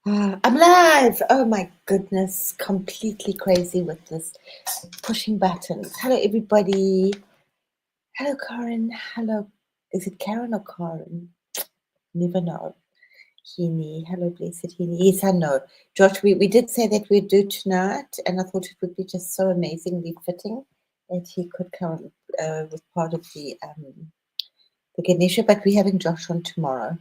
I'm live! Oh my goodness, completely crazy with this pushing buttons. Hello, everybody. Hello, Karen. Hello. Is it Karen or Karen? Never know. Heaney. Hello, blessed Heaney. Yes, I know. Josh, we did say that we'd do tonight, and I thought it would be just so amazingly fitting that he could come with part of the Ganesha, but we're having Josh on tomorrow,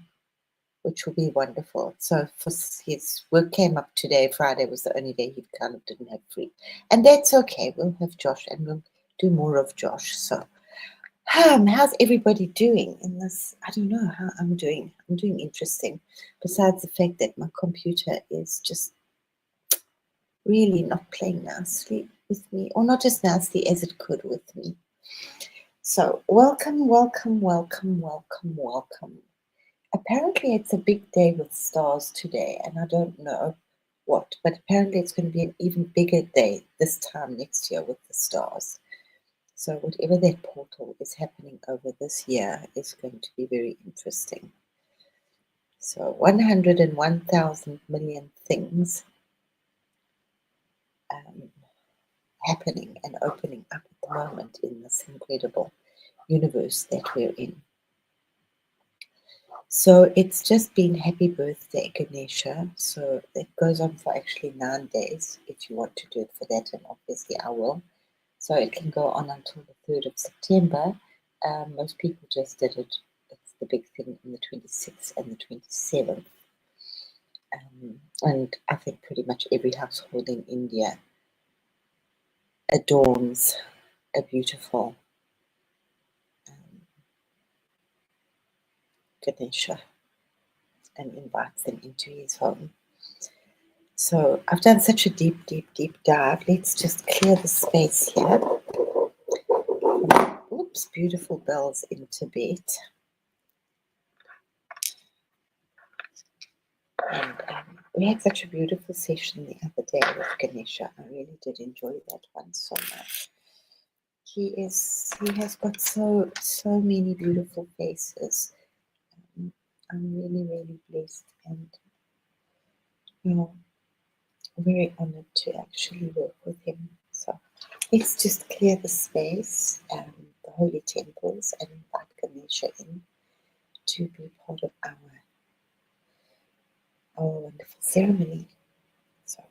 which will be wonderful. So for his work came up today. Friday was the only day he kind of didn't have free. And that's okay. We'll have Josh and we'll do more of Josh. So how's everybody doing in this? I don't know how I'm doing. I'm doing interesting. Besides the fact that my computer is just really not playing nicely with me, or not as nicely as it could with me. So welcome, welcome, welcome, welcome, welcome. Apparently it's a big day with stars today, and I don't know what, but apparently it's going to be an even bigger day this time next year with the stars. So whatever that portal is happening over this year is going to be very interesting. So 101,000 million things happening and opening up at the moment in this incredible universe that we're in. So it's just been happy birthday, Ganesha. So it goes on for actually 9 days if you want to do it for that, and obviously I will. So it can go on until the 3rd of September. Most people just did it. It's the big thing on the 26th and the 27th. And I think pretty much every household in India adorns a beautiful Ganesha and invites them into his home. So I've done such a deep, deep, deep dive. Let's just clear the space here. Oops, beautiful bells in Tibet. And we had such a beautiful session the other day with Ganesha. I really did enjoy that one so much. He has got so many beautiful faces. I'm really, really blessed and very honored to actually work with him. So let's just clear the space, the holy temples, and invite Ganesha in to be part of our wonderful ceremony. So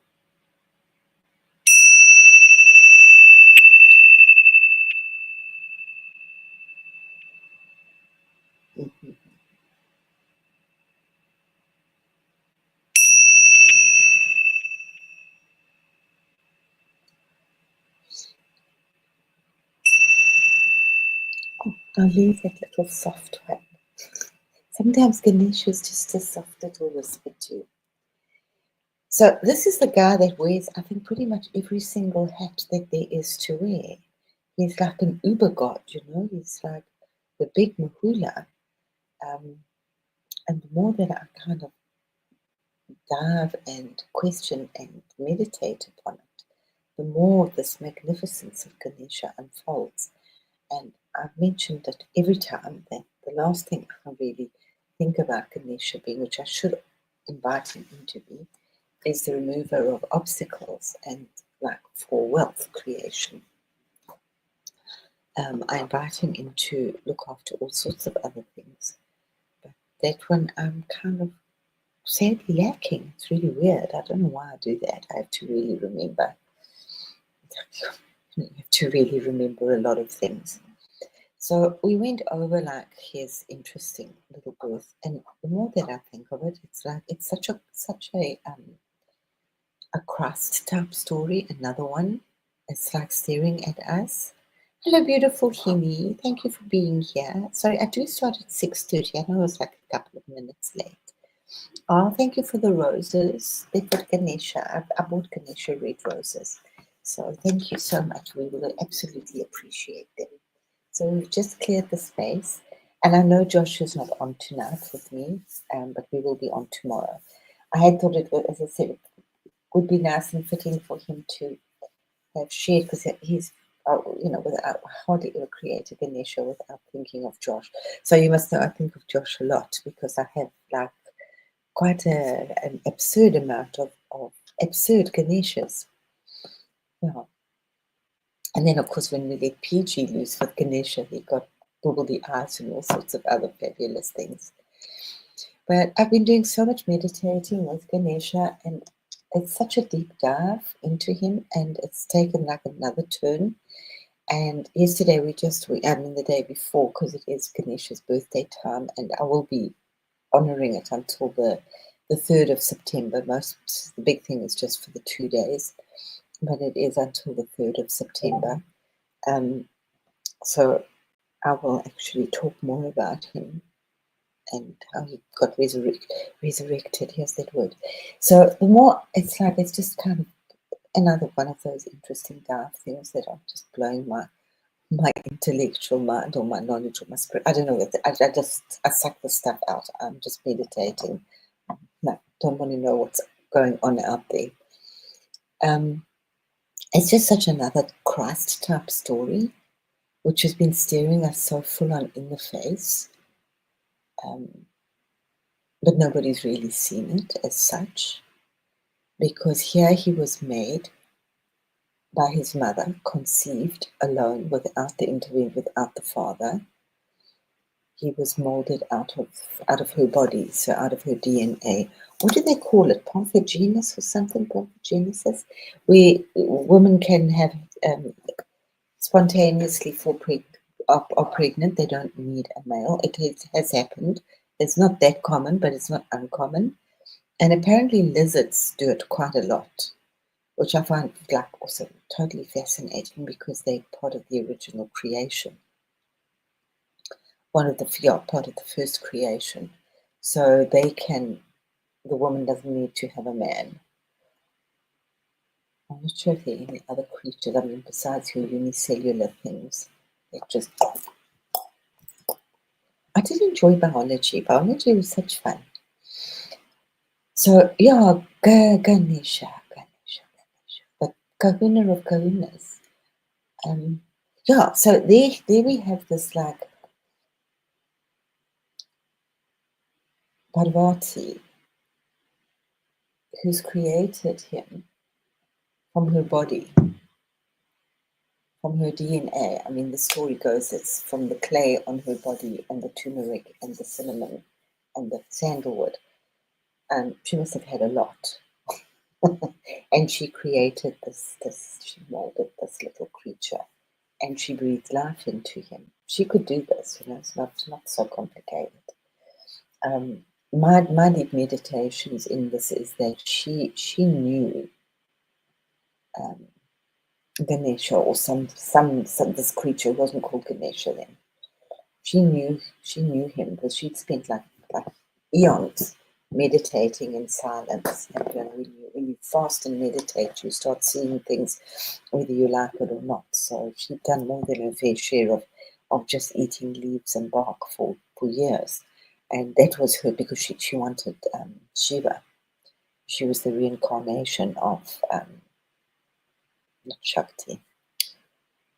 I'll leave that little soft one. Sometimes Ganesha is just a soft little whisper too. So this is the guy that wears, I think, pretty much every single hat that there is to wear. He's like an uber god, He's like the big mahula. And the more that I kind of dive and question and meditate upon it, the more this magnificence of Ganesha unfolds. And I've mentioned it every time that the last thing I really think about Ganesha being, which I should invite him in to be, is the remover of obstacles and like for wealth creation. I invite him in to look after all sorts of other things. But that one I'm kind of sadly lacking. It's really weird. I don't know why I do that. I have to really remember. You have to really remember a lot of things. So we went over like his interesting little birth, and the more that I think of it, it's like it's such a Christ type story. Another one. It's like staring at us. Hello, beautiful Himi. Thank you for being here. Sorry, I do start at 6:30. I know it was like a couple of minutes late. Oh, thank you for the roses. They've got Ganesha. I bought Ganesha red roses. So thank you so much. We will absolutely appreciate them. So we've just cleared the space. And I know Josh is not on tonight with me, but we will be on tomorrow. I had thought it would, as I said, it would be nice and fitting for him to have shared, because he's, without hardly ever create a Ganesha without thinking of Josh. So you must know I think of Josh a lot, because I have like quite an absurd amount of absurd Ganeshas. Yeah. And then, of course, when we let PG loose with Ganesha, he got googly eyes and all sorts of other fabulous things. But I've been doing so much meditating with Ganesha, and it's such a deep dive into him, and it's taken like another turn. And yesterday the day before, because it is Ganesha's birthday time, and I will be honoring it until the 3rd of September. The big thing is just for the 2 days, but it is until the 3rd of September. So I will actually talk more about him and how he got resurrected. Here's that word. So the more it's like, it's just kind of another one of those interesting dive things that are just blowing my intellectual mind or my knowledge or my spirit. I don't know. I suck the stuff out. I'm just meditating. No, don't want to know what's going on out there. It's just such another Christ type story, which has been staring us so full on in the face. But nobody's really seen it as such, because here he was made by his mother, conceived alone, without the father. He was molded out of her body, so out of her DNA. What do they call it? Parthenogenesis or something? Parthenogenesis, where women can have spontaneously are pregnant. They don't need a male. It has happened. It's not that common, but it's not uncommon. And apparently lizards do it quite a lot, which I find like also totally fascinating, because they're part of the original creation. Part of the first creation. So the woman doesn't need to have a man. I'm not sure if there are any other creatures, besides your unicellular things. I did enjoy biology. Biology was such fun. So yeah, Ganesha. The kahuna of kahunas. So there we have this like Parvati, who's created him from her body, from her DNA. The story goes it's from the clay on her body and the turmeric and the cinnamon and the sandalwood. She must have had a lot. And she created she molded this little creature, and she breathed life into him. She could do this, it's not so complicated. My deep meditations in this is that she knew Ganesha, or some this creature wasn't called Ganesha then. She knew him, because she'd spent like eons meditating in silence. And when you fast and meditate, you start seeing things whether you like it or not. So she'd done more than her fair share of just eating leaves and bark for years. And that was her, because she wanted Shiva. She was the reincarnation of not Shakti.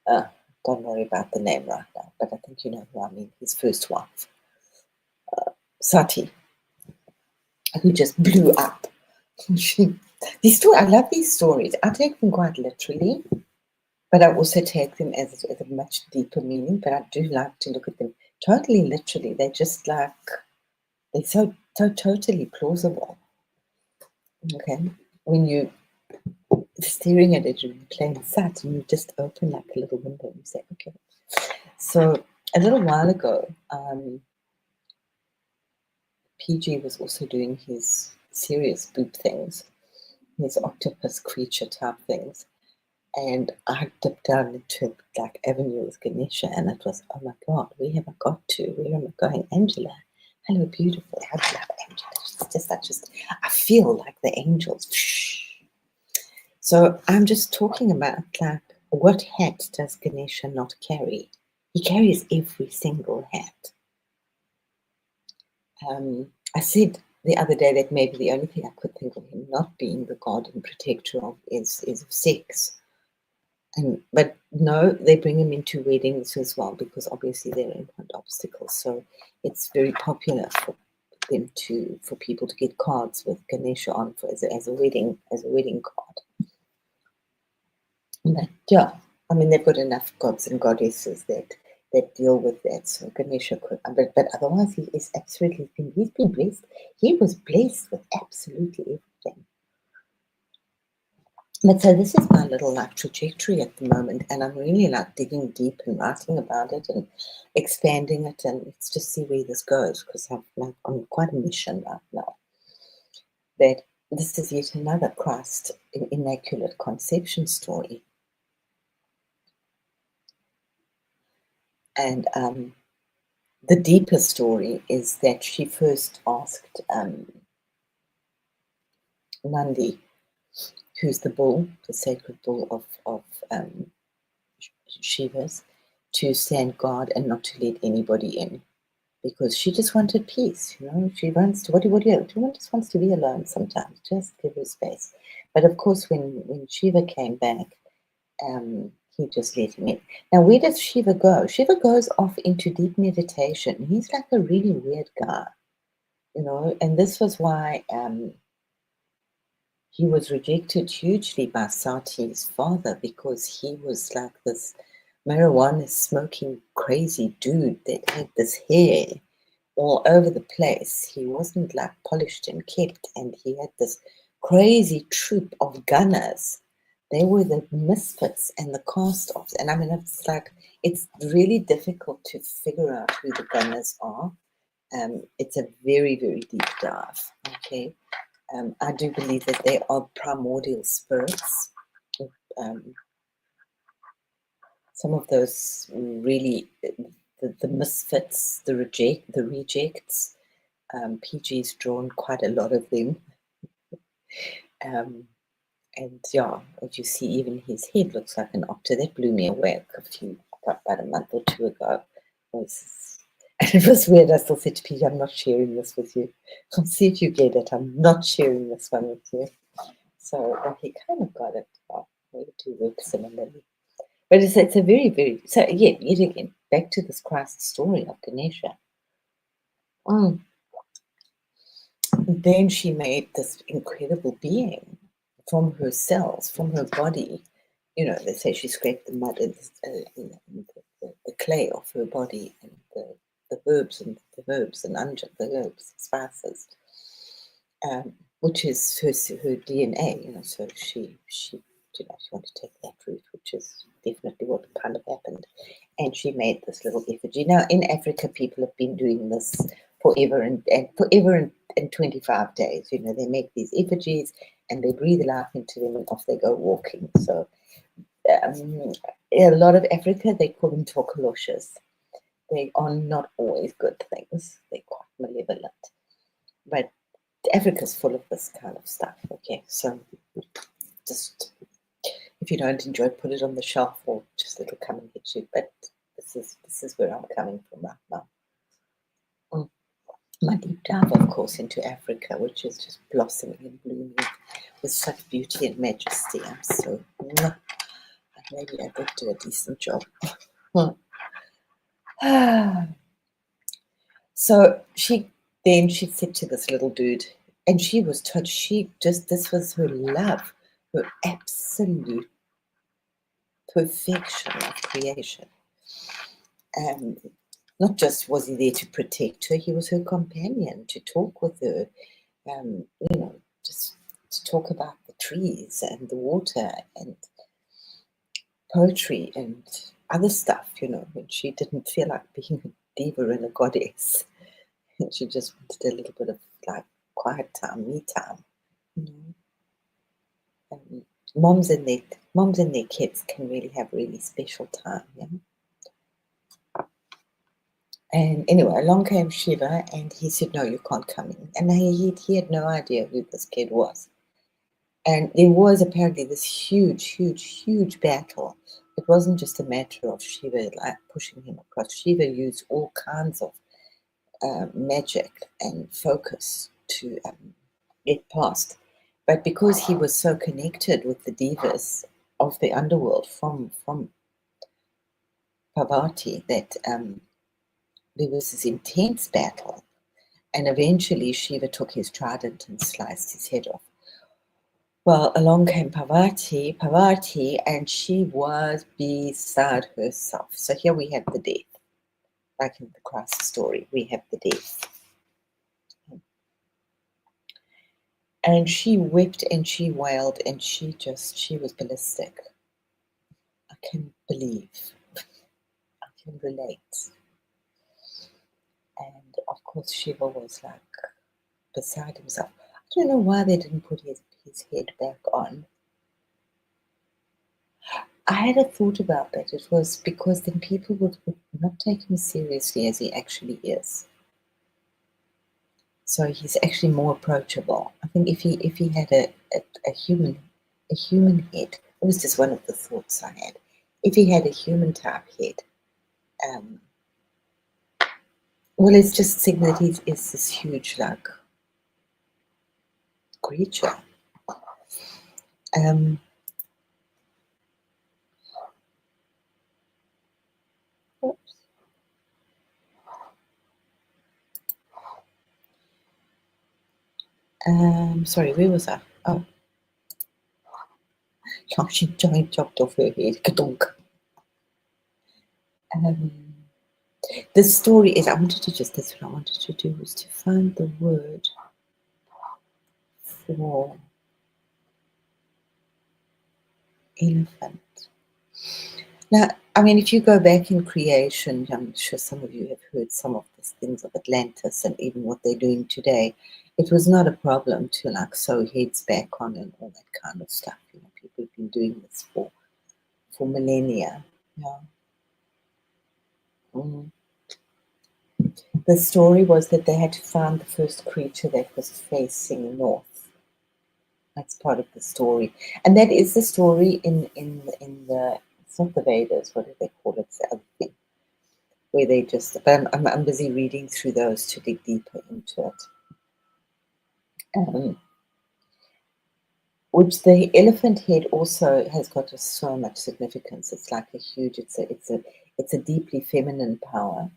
Don't worry about the name right now, but I think you know who I mean. His first wife, Sati, who just blew up. I love these stories. I take them quite literally, but I also take them as a much deeper meaning. But I do like to look at them totally literally. They're just they're so totally plausible. Okay, when you staring at it in plain sight, and you just open like a little window and you say, okay. So a little while ago, PG was also doing his serious boob things, his octopus creature type things, and I dipped down into like Avenue with Ganesha, and it was, oh my God, where have I got to? Where am I going? Angela, hello, beautiful. I love Angela. I feel like the angels. So I'm just talking about like, what hat does Ganesha not carry? He carries every single hat. I said the other day that maybe the only thing I could think of him not being the god and protector of is sex. But no, they bring him into weddings as well, because obviously they're in obstacles. So it's very popular for them for people to get cards with Ganesha on as a wedding card. But yeah, I mean they've got enough gods and goddesses that deal with that. So Ganesha could, but otherwise he's been blessed. He was blessed with absolutely everything. But so this is my little life trajectory at the moment, and I'm really like digging deep and writing about it and expanding it, and let's just see where this goes, because I'm like on quite a mission right now. That this is yet another Christ Immaculate Conception story. And the deeper story is that she first asked Nandi, who's the bull, the sacred bull of Shiva's, to stand guard and not to let anybody in, because she just wanted peace. She wants to. What do you? She just wants to be alone sometimes. Just give her space. But of course, when Shiva came back, he just let him in. Now, where does Shiva go? Shiva goes off into deep meditation. He's like a really weird guy, and this was why he was rejected hugely by Sati's father, because he was like this marijuana smoking crazy dude that had this hair all over the place. He wasn't like polished and kept, and he had this crazy troop of gunners. They were the Misfits and the cast-offs. And I mean, it's really difficult to figure out who the gunners are. It's a very, very deep dive, okay? I do believe that they are primordial spirits. Some of those really, the Misfits, the rejects, PG's drawn quite a lot of them. And yeah, as you see, even his head looks like an otter. That blew me away about a month or two ago. And it was weird. I still said to PG, I'm not sharing this with you. I'll see if you get it. I'm not sharing this one with you. So he kind of got it. We do work similarly. But it's a very, very, so yeah, yet again, back to this Christ story of Ganesha. Then she made this incredible being from her cells, from her body. They say she scraped the mud and the clay off her body, and the herbs and the herbs, spices, which is her DNA. So she wanted to take that route, which is definitely what kind of happened. And she made this little effigy. Now, in Africa, people have been doing this forever and 25 days. They make these effigies and they breathe life into them and off they go walking. So a lot of Africa, they call them tokoloshas. They are not always good things. They're quite malevolent. But Africa's full of this kind of stuff, okay? So just, if you don't enjoy it, put it on the shelf, or just it'll come and hit you. But this is where I'm coming from right now. My deep dive, of course, into Africa, which is just blossoming and blooming with such beauty and majesty. I'm so, maybe I did do a decent job. So she said to this little dude, and she was touched. This was her love, her absolute perfection of creation. Not just was he there to protect her, he was her companion, to talk with her, just to talk about the trees and the water and poetry and other stuff, when she didn't feel like being a diva and a goddess. And she just wanted a little bit of like quiet time, me time. And moms and their kids can really have really special time, And anyway, along came Shiva, and he said, "No, you can't come in." And he had no idea who this kid was. And there was apparently this huge, huge, huge battle. It wasn't just a matter of Shiva like pushing him across. Shiva used all kinds of magic and focus to get past. But because he was so connected with the divas of the underworld from Parvati, that there was this intense battle. And eventually Shiva took his trident and sliced his head off. Well, along came Parvati, and she was beside herself. So here we have the death. Like in the Christ story, we have the death. And she wept and she wailed and she was ballistic. I can believe. I can relate. And of course Shiva was like beside himself. I don't know why they didn't put his head back on. I had a thought about that. It was because then people would not take him seriously as he actually is. So he's actually more approachable. I think if he had a human head, it was just one of the thoughts I had. If he had a human type head, well, it's just saying that he is this huge like creature. Oops. Sorry, where was I? Oh, she giant chopped off her head. Ka-dunk. The story is, that's what I wanted to do, was to find the word for elephant. Now, I mean, if you go back in creation, I'm sure some of you have heard some of these things of Atlantis and even what they're doing today. It was not a problem to like sew heads back on and all that kind of stuff. You know, people have been doing this for millennia. Yeah. The story was that they had to find the first creature that was facing north. That's part of the story, and that is the story in the, it's not the Vedas. What do they call it? It's the other thing where they just. But I'm busy reading through those to dig deeper into it. Which the elephant head also has got so much significance. It's like a huge. It's a deeply feminine power.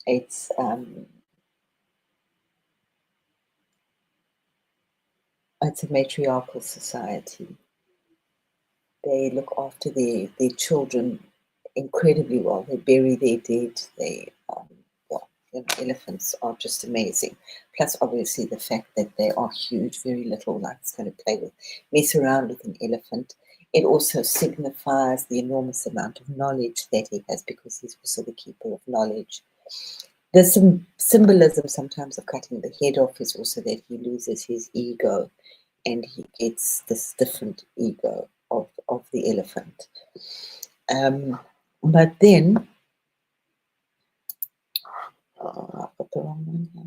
It's a matriarchal society. They look after their children incredibly well. They bury their dead. Elephants are just amazing. Plus, obviously, the fact that they are huge, very little like it's going to mess around with an elephant. It also signifies the enormous amount of knowledge that he has because he's also the keeper of knowledge. There's some symbolism sometimes of cutting the head off is also that he loses his ego and he gets this different ego of the elephant. But then, I've got the wrong one here.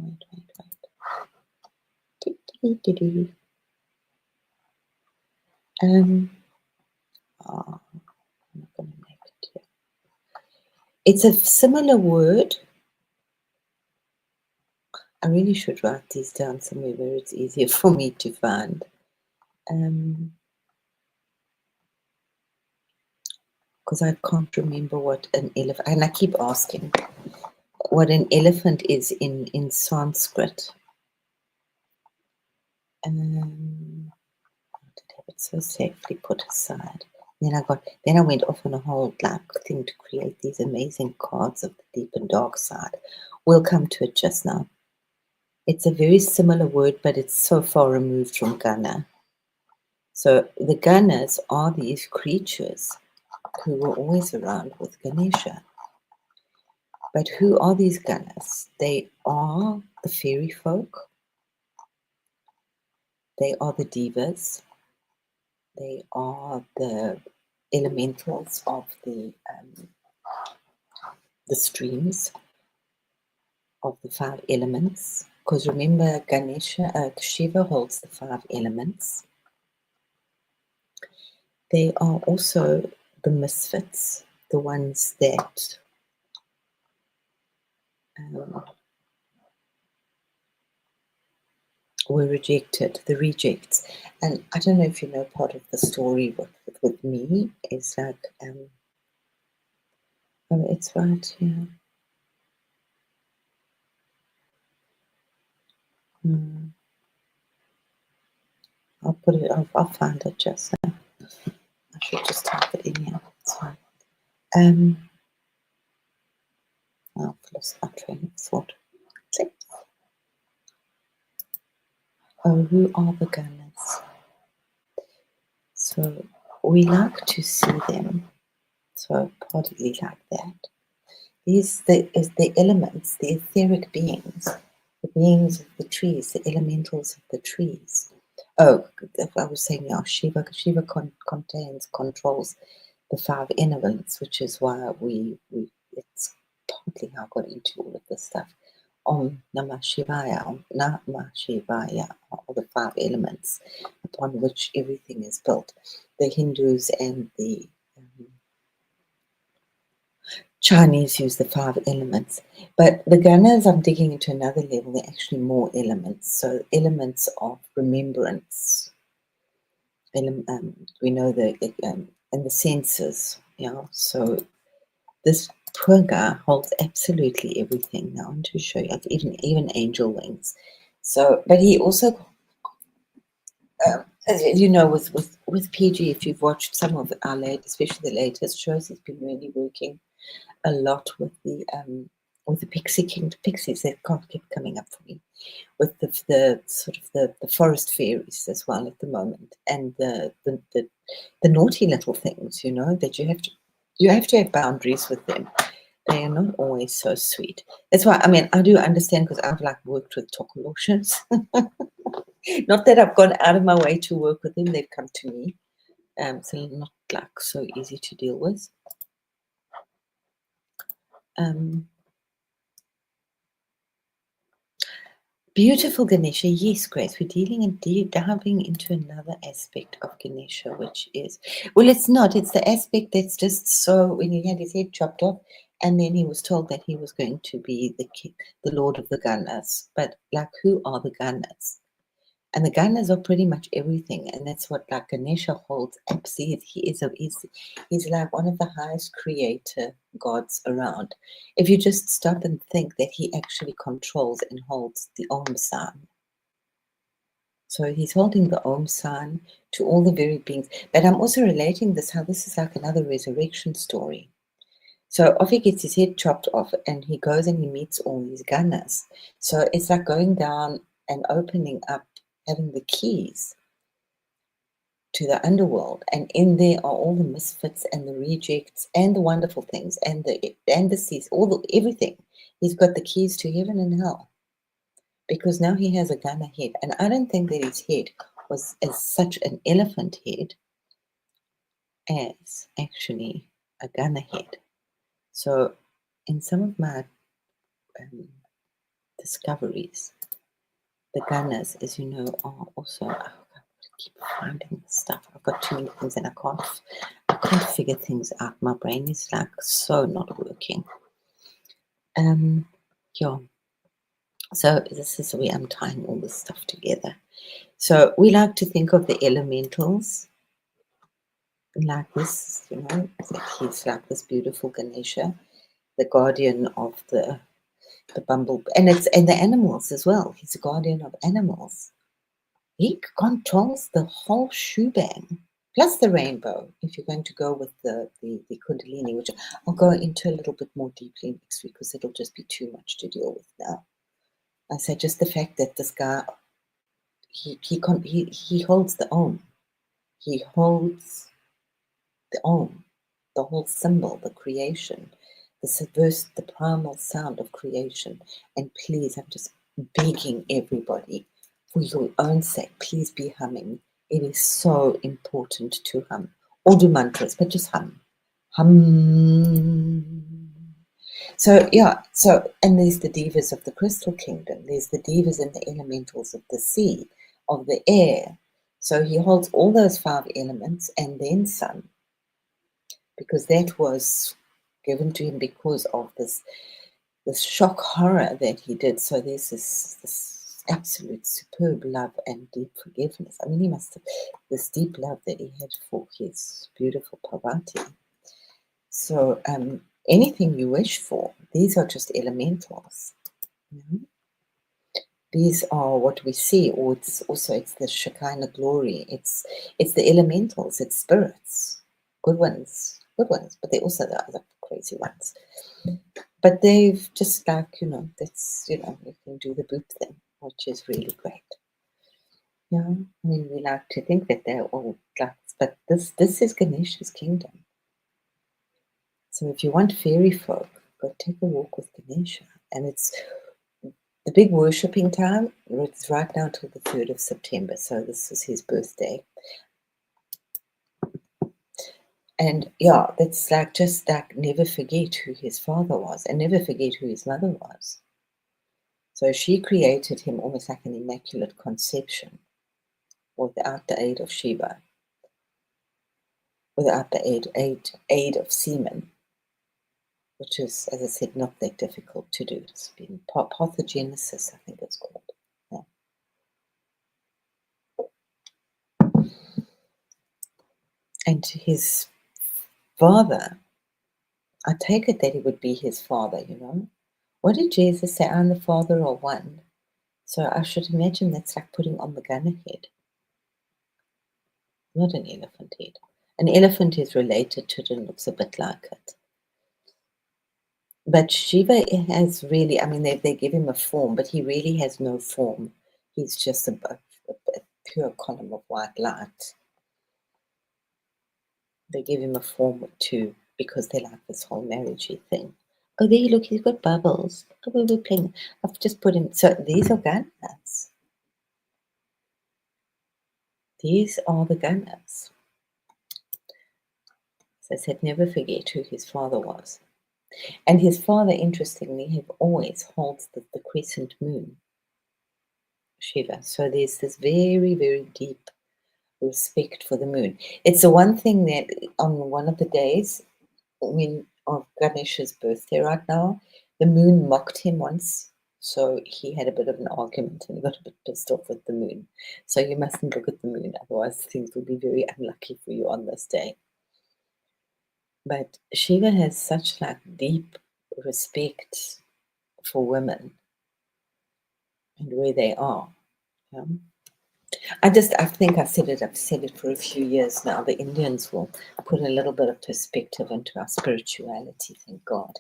Wait. I'm not going to make it here. It's a similar word. I really should write these down somewhere where it's easier for me to find. Because I can't remember what an elephant, and I keep asking what an elephant is in Sanskrit. To have it so safely put aside. Then I went off on a whole like thing to create these amazing cards of the deep and dark side. We'll come to it just now. It's a very similar word, but it's so far removed from Gana. So the Ganas are these creatures who were always around with Ganesha. But who are these Ganas? They are the fairy folk. They are the divas. They are the elementals of the streams of the 5 elements. Because remember, Shiva holds the 5 elements. They are also the misfits, the ones that were rejected, the rejects. And I don't know if you know part of the story with me is like, it's right here. Mm. I'll put it. I'll find it just now. I should just type it in here. Sorry. I've lost my train of thought. Click. Oh, who are the gunners? So we like to see them. So partly like that. These is the elements, the etheric beings, the beings of the trees, the elementals of the trees. Oh, I was saying, yeah, Shiva controls the 5 elements, which is why it's partly how I got into all of this stuff. Om Namah Shivaya, Om Namah Shivaya are all the 5 elements upon which everything is built. The Hindus and the Chinese use the 5 elements, but the Ganas, I'm digging into another level. They're actually more elements. So elements of remembrance. We know and the senses. Yeah. So this poor guy holds absolutely everything. Now I want to show you, like even angel wings. So, but he also, as you know, with PG, if you've watched some of our especially the latest shows, he's been really working a lot with the pixies that can't keep coming up for me, with the sort of the forest fairies as well at the moment, and the naughty little things, that you have to have boundaries with them. They are not always so sweet. That's why, I mean, I do understand, because I've worked with Tokoloshans. Not that I've gone out of my way to work with them, they've come to me. So not so easy to deal with. Beautiful Ganesha, yes, Grace. We're dealing and diving into another aspect of Ganesha, which is, well, it's not. It's the aspect that's just so, when he had his head chopped off, and then he was told that he was going to be the Lord of the Ganas. But who are the Ganas? And the Ganas are pretty much everything, and that's what Ganesha holds. Absolutely, he's like one of the highest creator gods around. If you just stop and think that he actually controls and holds the Om sign. So he's holding the Om sign to all the very beings. But I'm also relating this, how this is like another resurrection story. So off he gets his head chopped off, and he goes and he meets all these Ganas. So it's like going down and opening up, having the keys to the underworld, and in there are all the misfits and the rejects and the wonderful things and the seas, everything. He's got the keys to heaven and hell, because now he has a Ghana head, and I don't think that his head was as such an elephant head as actually a Ghana head. So in some of my discoveries, the Ghanas, as you know, are also, keep finding stuff. I've got too many things and I can't figure things out. My brain is so not working. Yeah. So this is where I'm tying all this stuff together. So we like to think of the elementals like this, that he's like this beautiful Ganesha, the guardian of the bumblebee, and the animals as well. He's a guardian of animals. He controls the whole shebang, plus the rainbow, if you're going to go with the Kundalini, which I'll go into a little bit more deeply next week, because it'll just be too much to deal with now. I say just the fact that this guy, he holds the Om. He holds the Om, the whole symbol, the creation, the primal sound of creation. And please, I'm just begging everybody, for your own sake, please be humming. It is so important to hum. Or do mantras, but just hum. Hum. So, yeah, and there's the divas of the crystal kingdom. There's the divas and the elementals of the sea, of the air. So he holds all those 5 elements and then some, because that was given to him because of this shock horror that he did. So there's this absolute superb love and deep forgiveness. I mean, he must have this deep love that he had for his beautiful Parvati. So anything you wish for, these are just elementals. These are what we see, or it's the Shekinah glory. It's the elementals, it's spirits, good ones, but they also the other crazy ones. But they've just like, that's, you can do the boot thing, which is really great. Yeah, I mean, we like to think that they're all like, but this is Ganesha's kingdom. So if you want fairy folk, go take a walk with Ganesha. And it's the big worshipping time. It's right now till the 3rd of September. So this is his birthday. And yeah, that's like, just like, never forget who his father was and never forget who his mother was. So she created him almost like an immaculate conception without the aid of Shiva, without the aid of semen, which is, as I said, not that difficult to do. It's been pathogenesis, I think it's called. Yeah. And to his father, I take it that he would be his father, What did Jesus say? I'm the Father of one. So I should imagine that's like putting on the gunner head, not an elephant head. An elephant is related to it and looks a bit like it. But Shiva has really, I mean, they give him a form, but he really has no form. He's just a pure column of white light. They give him a form too because they like this whole marriagey thing. Oh, there, look, he's got bubbles. Oh, we're playing. I've just put in. So these are gunners. These are the gunners. So I said, never forget who his father was. And his father, interestingly, have always holds the crescent moon, Shiva. So there's this very, very deep respect for the moon. It's the one thing that on one of the days of Ganesha's birthday right now, the moon mocked him once. So he had a bit of an argument and he got a bit pissed off with the moon. So you mustn't look at the moon, otherwise things will be very unlucky for you on this day. But Shiva has such like deep respect for women and where they are. Yeah? I think I've said it for a few years now. The Indians will put a little bit of perspective into our spirituality, thank God.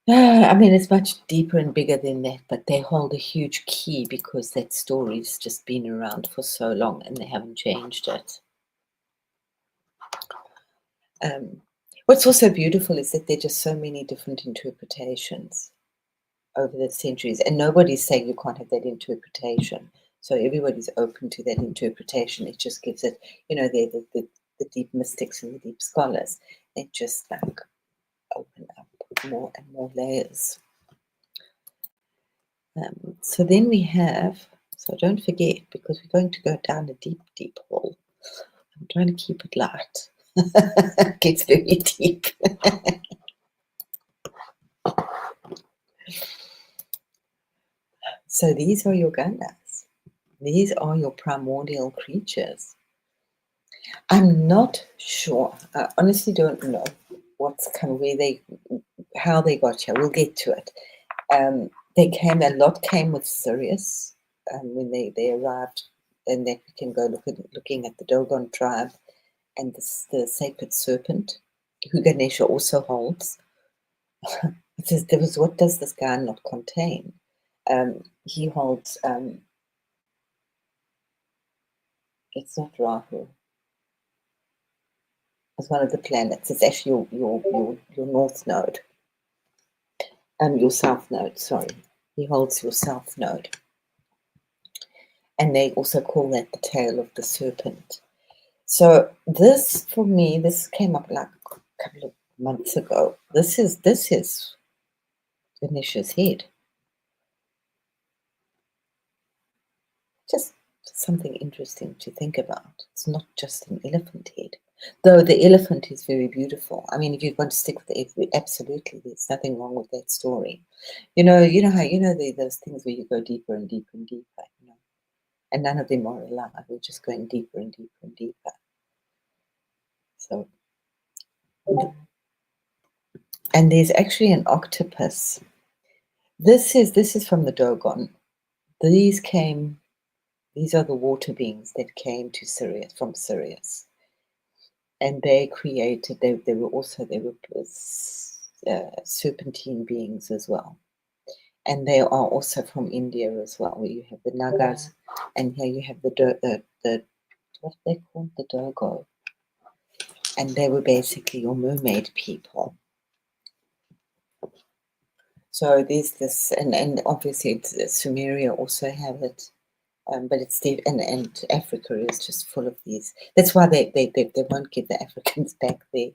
I mean, it's much deeper and bigger than that, but they hold a huge key because that story's just been around for so long and they haven't changed it. What's also beautiful is that there are just so many different interpretations over the centuries, and nobody's saying you can't have that interpretation. So everybody's open to that interpretation. It just gives it, they're the deep mystics and the deep scholars. They just like open up more and more layers. So then we have, so don't forget, because we're going to go down a deep, deep hole. I'm trying to keep it light. It gets very deep. So these are your Ganas. These are your primordial creatures. I'm not sure. I honestly don't know what's come, how they got here. We'll get to it. A lot came with Sirius when they arrived, and that we can go looking at the Dogon tribe and the sacred serpent, who Ganesha also holds. It says, what does this guy not contain? He holds, it's not Rahu. It's one of the planets. It's actually your north node. Your south node, sorry. He holds your south node. And they also call that the tail of the serpent. So this, for me, this came up like a couple of months ago. This is Ganesha's head. Just something interesting to think about. It's not just an elephant head, though the elephant is very beautiful. I mean, if you're going to stick with it, absolutely, there's nothing wrong with that story. You know how those things where you go deeper and deeper and deeper, and none of them are alive. We're just going deeper and deeper and deeper. So, and there's actually an octopus This is from the Dogon. These are the water beings that came to Sirius from Sirius, and they created. They were serpentine beings as well, and they are also from India as well, where you have the Nagas, and here you have the what they called the Dogo, and they were basically your mermaid people. So there's this, and obviously Sumeria also have it. But it's and Africa is just full of these. That's why they won't give the Africans back their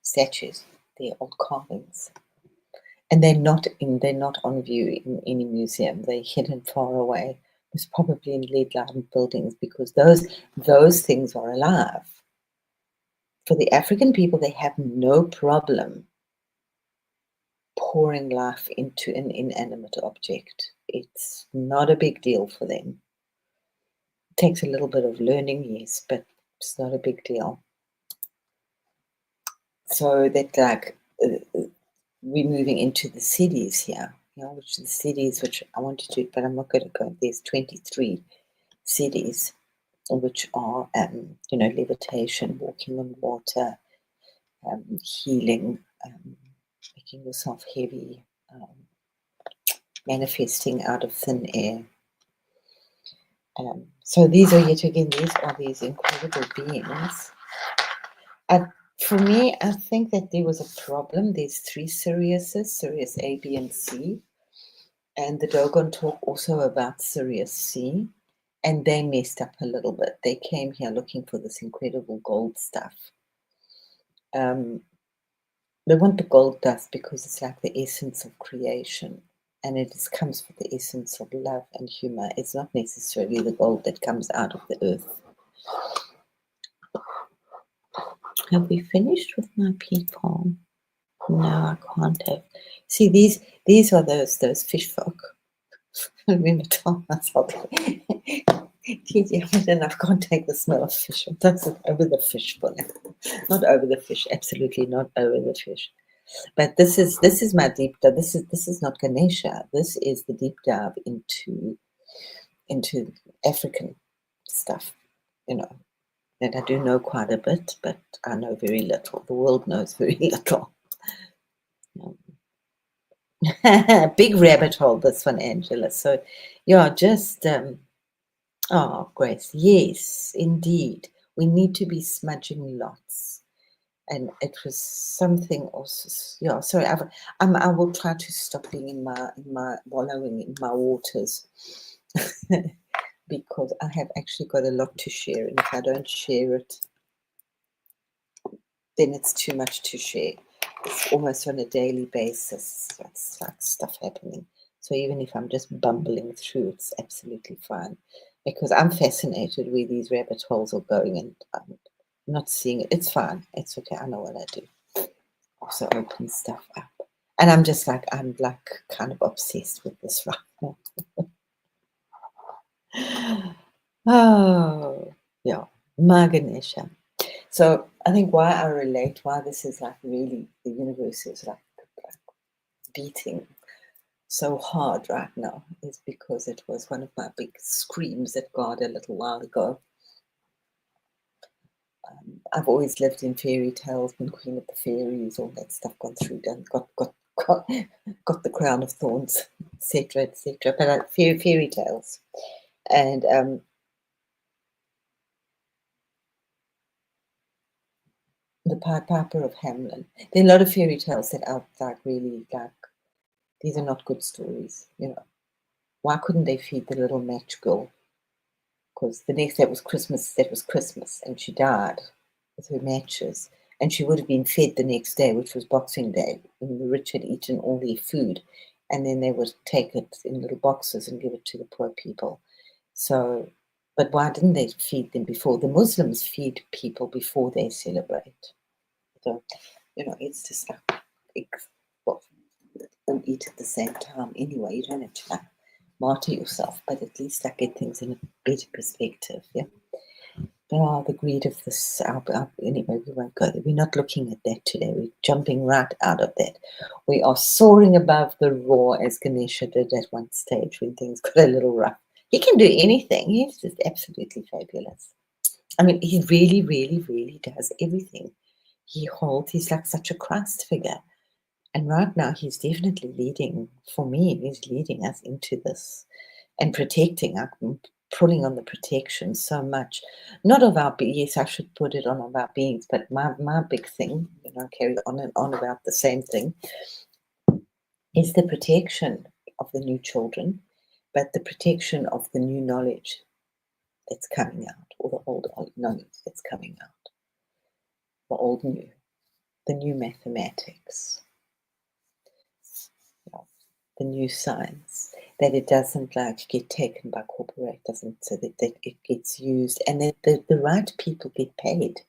statues, their old carvings, and they're not on view in any museum. They're hidden far away. It's probably in lead-lined buildings because those things are alive. For the African people, they have no problem pouring life into an inanimate object. It's not a big deal for them. Takes a little bit of learning, yes, but it's not a big deal. So that we're moving into the cities here, which the cities which I want to do, but I'm not going to go. There's 23 cities which are, levitation, walking on water, healing, making yourself heavy, manifesting out of thin air. So these are these incredible beings. For me, I think that there was a problem. There's 3 Siriuses, Sirius A, B, and C. And the Dogon talk also about Sirius C. And they messed up a little bit. They came here looking for this incredible gold stuff. They want the gold dust because it's like the essence of creation. And it just comes with the essence of love and humor. It's not necessarily the gold that comes out of the earth. Have we finished with my people? No, I can't have. See, these are those fish folk. I remember telling myself, I can't take the smell of fish. That's over the fish for now. Not over the fish, absolutely not over the fish. But this is my deep dive. This is not Ganesha. This is the deep dive into African stuff, that I do know quite a bit, but I know very little. The world knows very little. Big rabbit hole, this one, Angela. So, yeah, just, Grace, yes, indeed. We need to be smudging lots. And it was something also, yeah, sorry, I will try to stop being in my wallowing in my waters because I have actually got a lot to share. And if I don't share it, then it's too much to share. It's almost on a daily basis. That's like stuff happening. So even if I'm just bumbling through, it's absolutely fine because I'm fascinated where these rabbit holes are going and I'm not seeing it. It's fine. It's okay. I know what I do. Also open stuff up. And I'm kind of obsessed with this right now. Oh, yeah. My Ganesha. So I think why I relate, why this is like really, the universe is like beating so hard right now is because it was one of my big screams at God a little while ago. I've always lived in fairy tales, been queen of the fairies, all that stuff gone through, done, got the crown of thorns, etc., etc. But fairy tales, and the Piper of Hamelin. There are a lot of fairy tales that are like really like these are not good stories, Why couldn't they feed the little match girl? Because the next day was Christmas, and she died with her matches. And she would have been fed the next day, which was Boxing Day, when the rich had eaten all their food. And then they would take it in little boxes and give it to the poor people. So, but why didn't they feed them before? The Muslims feed people before they celebrate. So, it's just like, well, all eat at the same time anyway. You don't have to martyr yourself, but at least get things in a better perspective. Yeah. the greed of this. Anyway, we won't go there. We're not looking at that today. We're jumping right out of that. We are soaring above the roar, as Ganesha did at one stage when things got a little rough. He can do anything. He's just absolutely fabulous. I mean, he really, really, really does everything. He's like such a Christ figure. And right now, he's definitely leading, for me, he's leading us into this and protecting. I'm pulling on the protection so much. Not of our, yes, I should put it on of our beings, but my big thing, carry on and on about the same thing, is the protection of the new children, but the protection of the new knowledge that's coming out, or the old knowledge that's coming out, the old new, the new mathematics, the new science, that it doesn't like get taken by corporate, so that it gets used, and that the right people get paid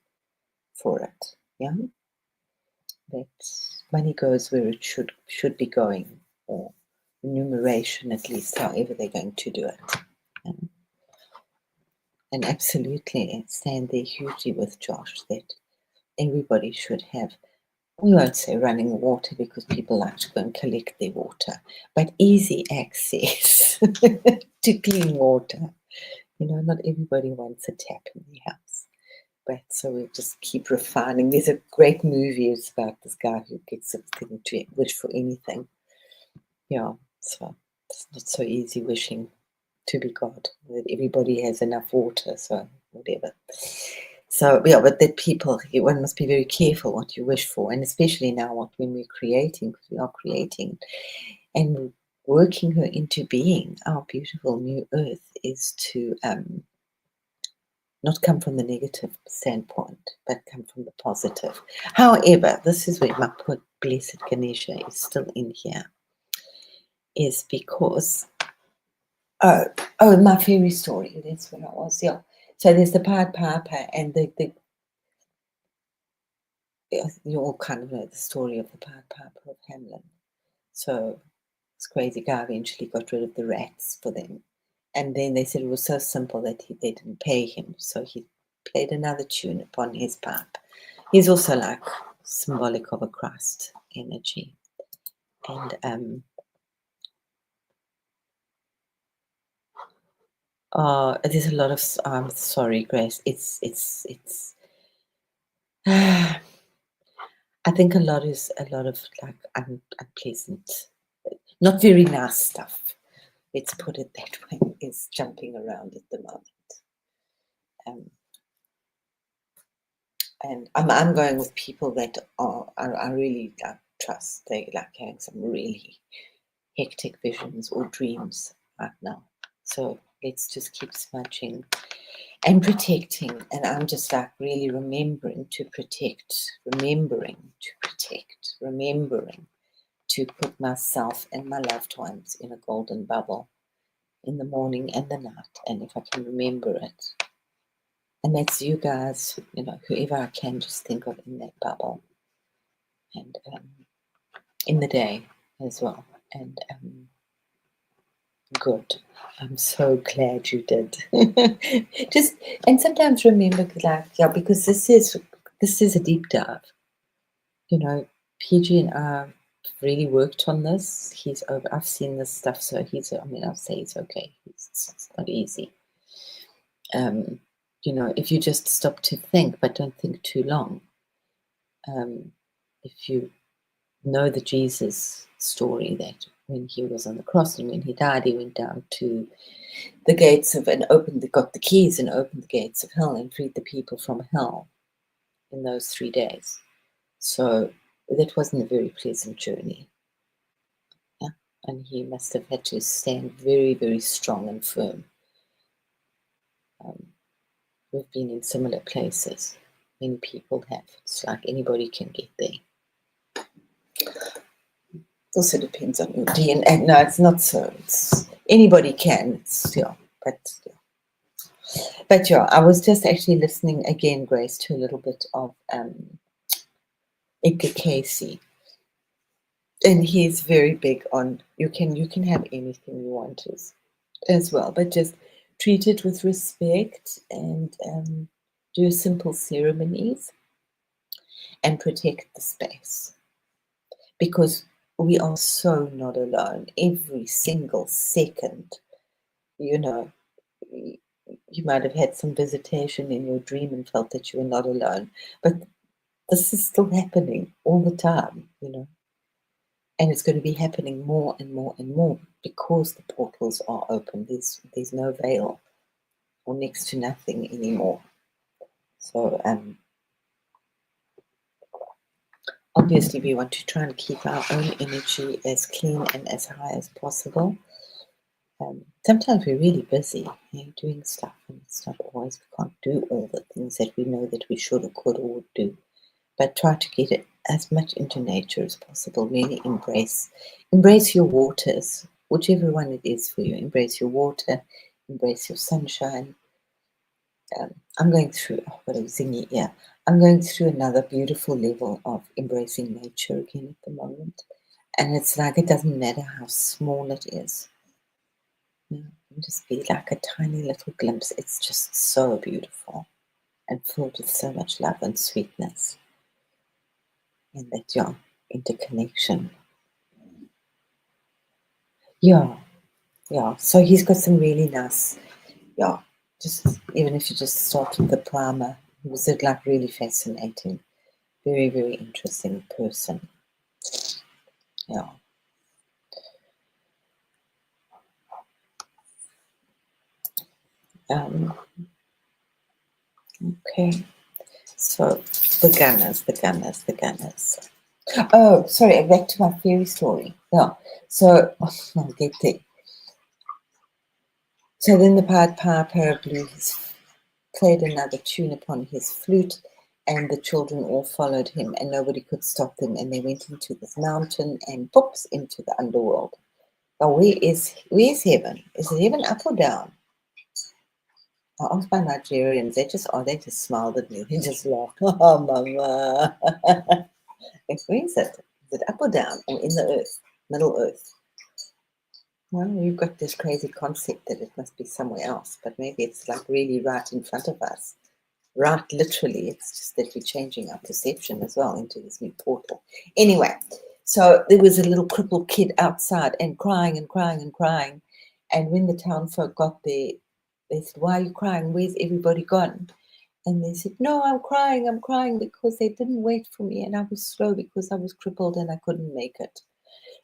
for it. Yeah, that money goes where it should be going, or remuneration at least, however they're going to do it. Yeah? And absolutely stand there hugely with Josh that everybody should have, we won't say running water because people like to go and collect their water, but easy access to clean water. Not everybody wants a tap in their house. But so we just keep refining. There's a great movie. It's about this guy who gets a thing to wish for anything. Yeah, so it's not so easy wishing to be God, that everybody has enough water, so whatever. So, yeah, but that one must be very careful what you wish for, and especially now when we're creating, because we are creating and working her into being. Our beautiful new earth is to not come from the negative standpoint, but come from the positive. However, this is where my poor blessed Ganesha is still in here, is because, my fairy story, that's where I was, yeah. So there's the Pied Piper and you all kind of know the story of the Pied Piper of Hamelin. So this crazy guy eventually got rid of the rats for them. And then they said it was so simple that they didn't pay him. So he played another tune upon his pipe. He's also like symbolic of a Christ energy. And there's a lot of, I'm sorry, Grace. It's I think a lot of like unpleasant, not very nice stuff. Let's put it that way, is jumping around at the moment. And I'm going with people that I really trust. They like having some really hectic visions or dreams right now. So let's just keep smudging and protecting. And I'm just like really remembering to protect, remembering to put myself and my loved ones in a golden bubble in the morning and the night. And if I can remember it, and that's you guys, whoever I can just think of in that bubble, and in the day as well. And good. I'm so glad you did. And sometimes remember, because this is a deep dive. PG and I really worked on this. He's over. I've seen this stuff, so I'll say he's okay. It's not easy. If you just stop to think, but don't think too long. If you know the Jesus story, that when he was on the cross and when he died, he went down to the gates got the keys and opened the gates of hell and freed the people from hell in those 3 days. So that wasn't a very pleasant journey. Yeah? And he must have had to stand very, very strong and firm. We've been in similar places. Many people have. It's like anybody can get there. Also depends on your DNA. No, it's not so. Anybody can. But yeah, I was just actually listening again, Grace, to a little bit of Edgar Casey, and he's very big on you can have anything you want as well, but just treat it with respect and do simple ceremonies, and protect the space. Because we are so not alone. Every single second, you know, you might have had some visitation in your dream and felt that you were not alone. But this is still happening all the time, and it's going to be happening more and more and more because the portals are open. There's no veil or next to nothing anymore. So obviously we want to try and keep our own energy as clean and as high as possible. Sometimes we're really busy, doing stuff, and it's not always, we can't do all the things that we know that we should or could or would do. But try to get it as much into nature as possible. Really embrace your waters, whichever one it is for you. Embrace your water, embrace your sunshine. I'm going through, what a zingy ear. I'm going through another beautiful level of embracing nature again at the moment. And it's like, it doesn't matter how small it is. Just be like a tiny little glimpse. It's just so beautiful and filled with so much love and sweetness. And that, interconnection. Yeah. So he's got some really nice, just even if you just start with the primer, he was like really fascinating, very, very interesting person. Yeah. Okay. So the gunners. Oh, sorry, back to my fairy story. Yeah. So I'll get there. So then the Pied Piper played another tune upon his flute, and the children all followed him, and nobody could stop them. And they went into this mountain and poops into the underworld. Now, where's heaven? Is heaven up or down? I asked my Nigerians. They just smiled at me. They just laughed. Oh, mama. Where is it? Is it up or down or in the earth, middle earth? Well, we've got this crazy concept that it must be somewhere else, but maybe it's like really right in front of us. Right, literally. It's just that we're changing our perception as well into this new portal. Anyway, so there was a little crippled kid outside and crying and crying and crying. And when the town folk got there, they said, "Why are you crying? Where's everybody gone?" And they said, "No, I'm crying because they didn't wait for me, and I was slow because I was crippled and I couldn't make it."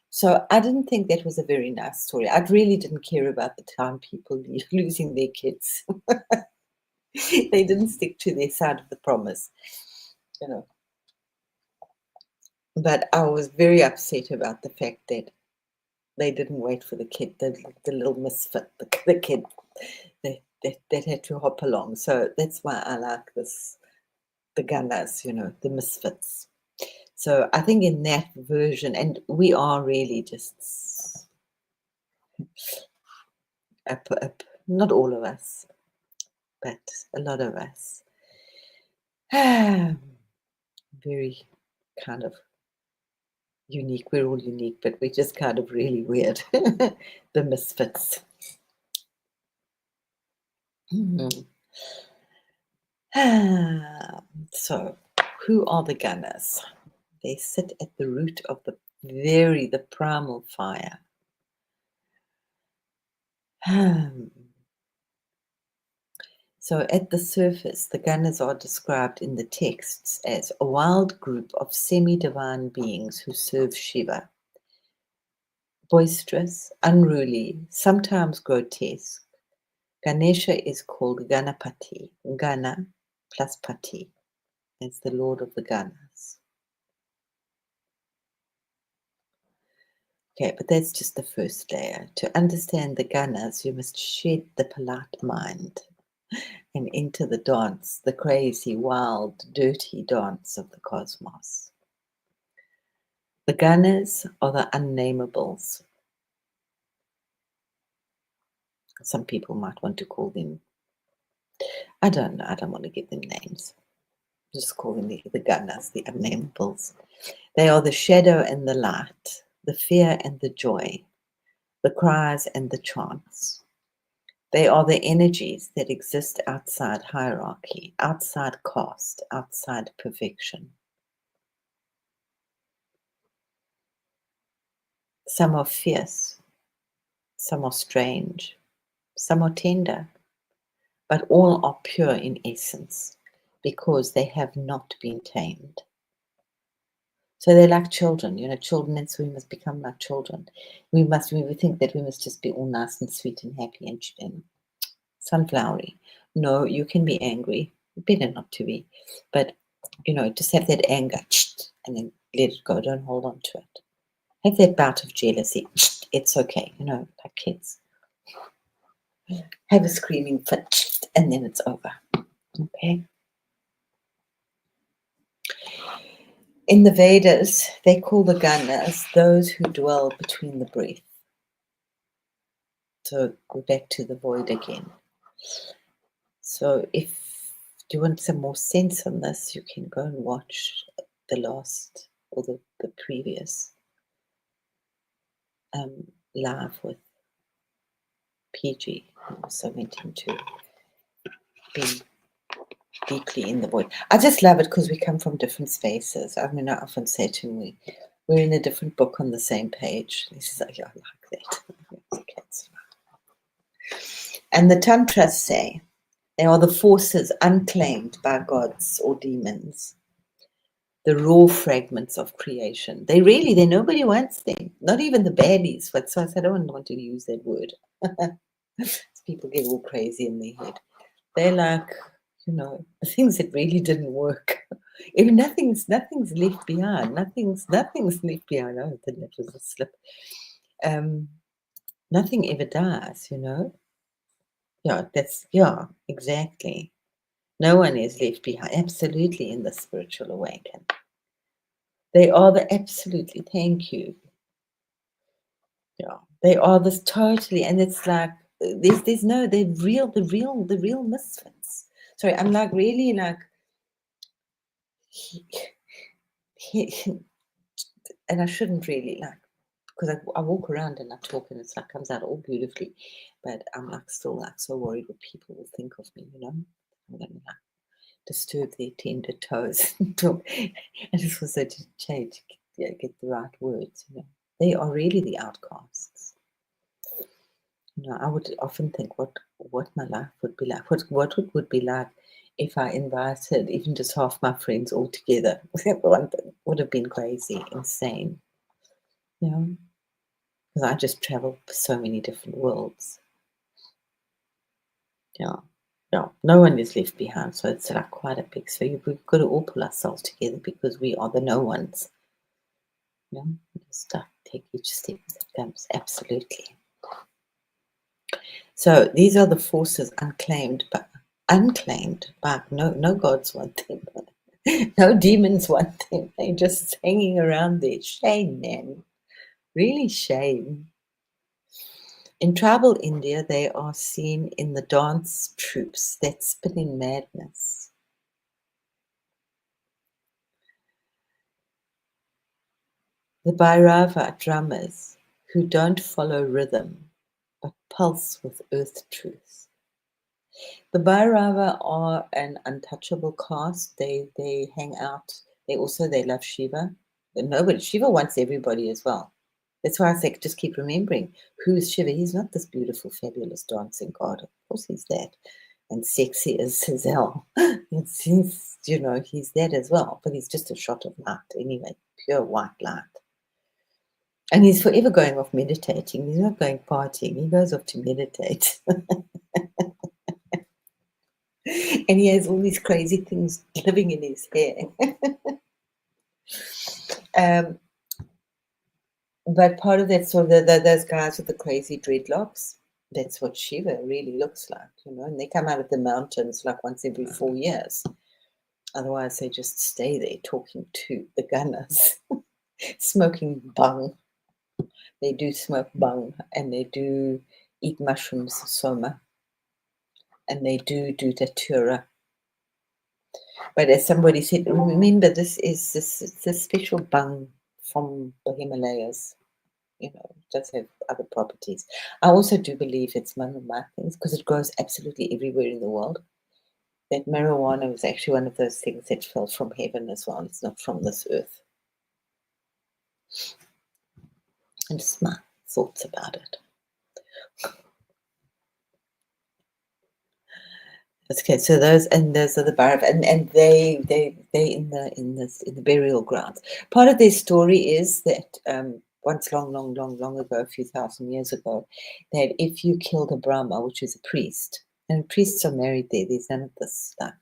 So I didn't think that was a very nice story. I really didn't care about the town people losing their kids. They didn't stick to their side of the promise, But I was very upset about the fact that they didn't wait for the kid, the little misfit, the kid that had to hop along. So that's why I like the gunners, the misfits. So I think in that version, and we are really just up, not all of us, but a lot of us. Very kind of unique. We're all unique, but we're just kind of really weird. The misfits. So, who are the gunners? They sit at the root of the primal fire. So at the surface, the gunners are described in the texts as a wild group of semi-divine beings who serve Shiva. Boisterous, unruly, sometimes grotesque, Ganesha is called Ganapati, Gana plus Pati. It's the Lord of the Ganas. Okay, but that's just the first layer. To understand the Ganas, you must shed the polite mind and enter the dance, the crazy, wild, dirty dance of the cosmos. The Ganas are the unnamables. Some people might want to call them, I don't know, I don't want to give them names. Just call them the Ganas, the unnamables. They are the shadow and the light, the fear and the joy, the cries and the chants. They are the energies that exist outside hierarchy, outside caste, outside perfection. Some are fierce, some are strange, some are tender, but all are pure in essence because they have not been tamed. So they're like children, children, and so we must become like children. We think that we must just be all nice and sweet and happy and sunflowery. No, you can be angry. Better not to be. But, just have that anger and then let it go. Don't hold on to it. Have that bout of jealousy. It's okay, like kids. Have a screaming fit and then it's over. Okay. In the Vedas, they call the Ganas those who dwell between the breath. So go back to the void again. So if you want some more sense on this, you can go and watch the last or the previous live with PG. I also went into being deeply in the void. I just love it because we come from different spaces. I mean, I often say to me, we're in a different book on the same page. This is like, yeah, I like that. Okay, it's fine. And the Tantras say they are the forces unclaimed by gods or demons, the raw fragments of creation. Nobody wants them, not even the baddies. But so I don't want to use that word. People get all crazy in their head. They're like, the things that really didn't work. If nothing's left behind. Nothing's left behind. Oh, that was a slip. Nothing ever dies, Yeah, exactly. No one is left behind. Absolutely, in the spiritual awakening. They are absolutely, thank you. Yeah, they are this totally, and it's like they're the real misfits. Sorry, I'm like really like and I shouldn't really like, because I walk around and I talk and it's like comes out all beautifully, but I'm like still like so worried what people will think of me. I'm gonna like disturb their tender toes and talk. I just also to change, get the right words. They are really the outcasts. I would often think what my life would be like. What it would be like if I invited even just half my friends all together. Would have been crazy, insane. Because I just travel so many different worlds. Yeah. No one is left behind, so it's like quite a big. So we've got to all pull ourselves together because we are the no ones. Just take each step that comes. Absolutely. So these are the forces unclaimed by no gods want them. No demons want them. They're just hanging around there. Shame, man. Really shame. In tribal India, they are seen in the dance troupes that spin in madness. The Bhairava drummers who don't follow rhythm but pulse with earth truth. The Bhairava are an untouchable caste. They hang out. They love Shiva. Shiva wants everybody as well. That's why I say just keep remembering who's Shiva. He's not this beautiful, fabulous dancing god. Of course he's that. And sexy as hell. He's that as well. But he's just a shot of light anyway. Pure white light. And he's forever going off meditating. He's not going partying. He goes off to meditate. And he has all these crazy things living in his hair. But part of that, so those guys with the crazy dreadlocks, that's what Shiva really looks like, and they come out of the mountains like once every 4 years. Otherwise, they just stay there talking to the gunners, smoking bhang. They do smoke bhang, and they do eat mushrooms, soma, and they do datura. But as somebody said, remember, this is this special bhang from the Himalayas. it does have other properties. I also do believe it's one of my things because it grows absolutely everywhere in the world. That marijuana was actually one of those things that fell from heaven as well. It's not from this earth. And just my thoughts about it. Okay, so those are the Barav, and they in the burial grounds. Part of their story is that once long ago, a few thousand years ago, that if you killed a Brahma, which is a priest, and priests are married there's none of this stuff.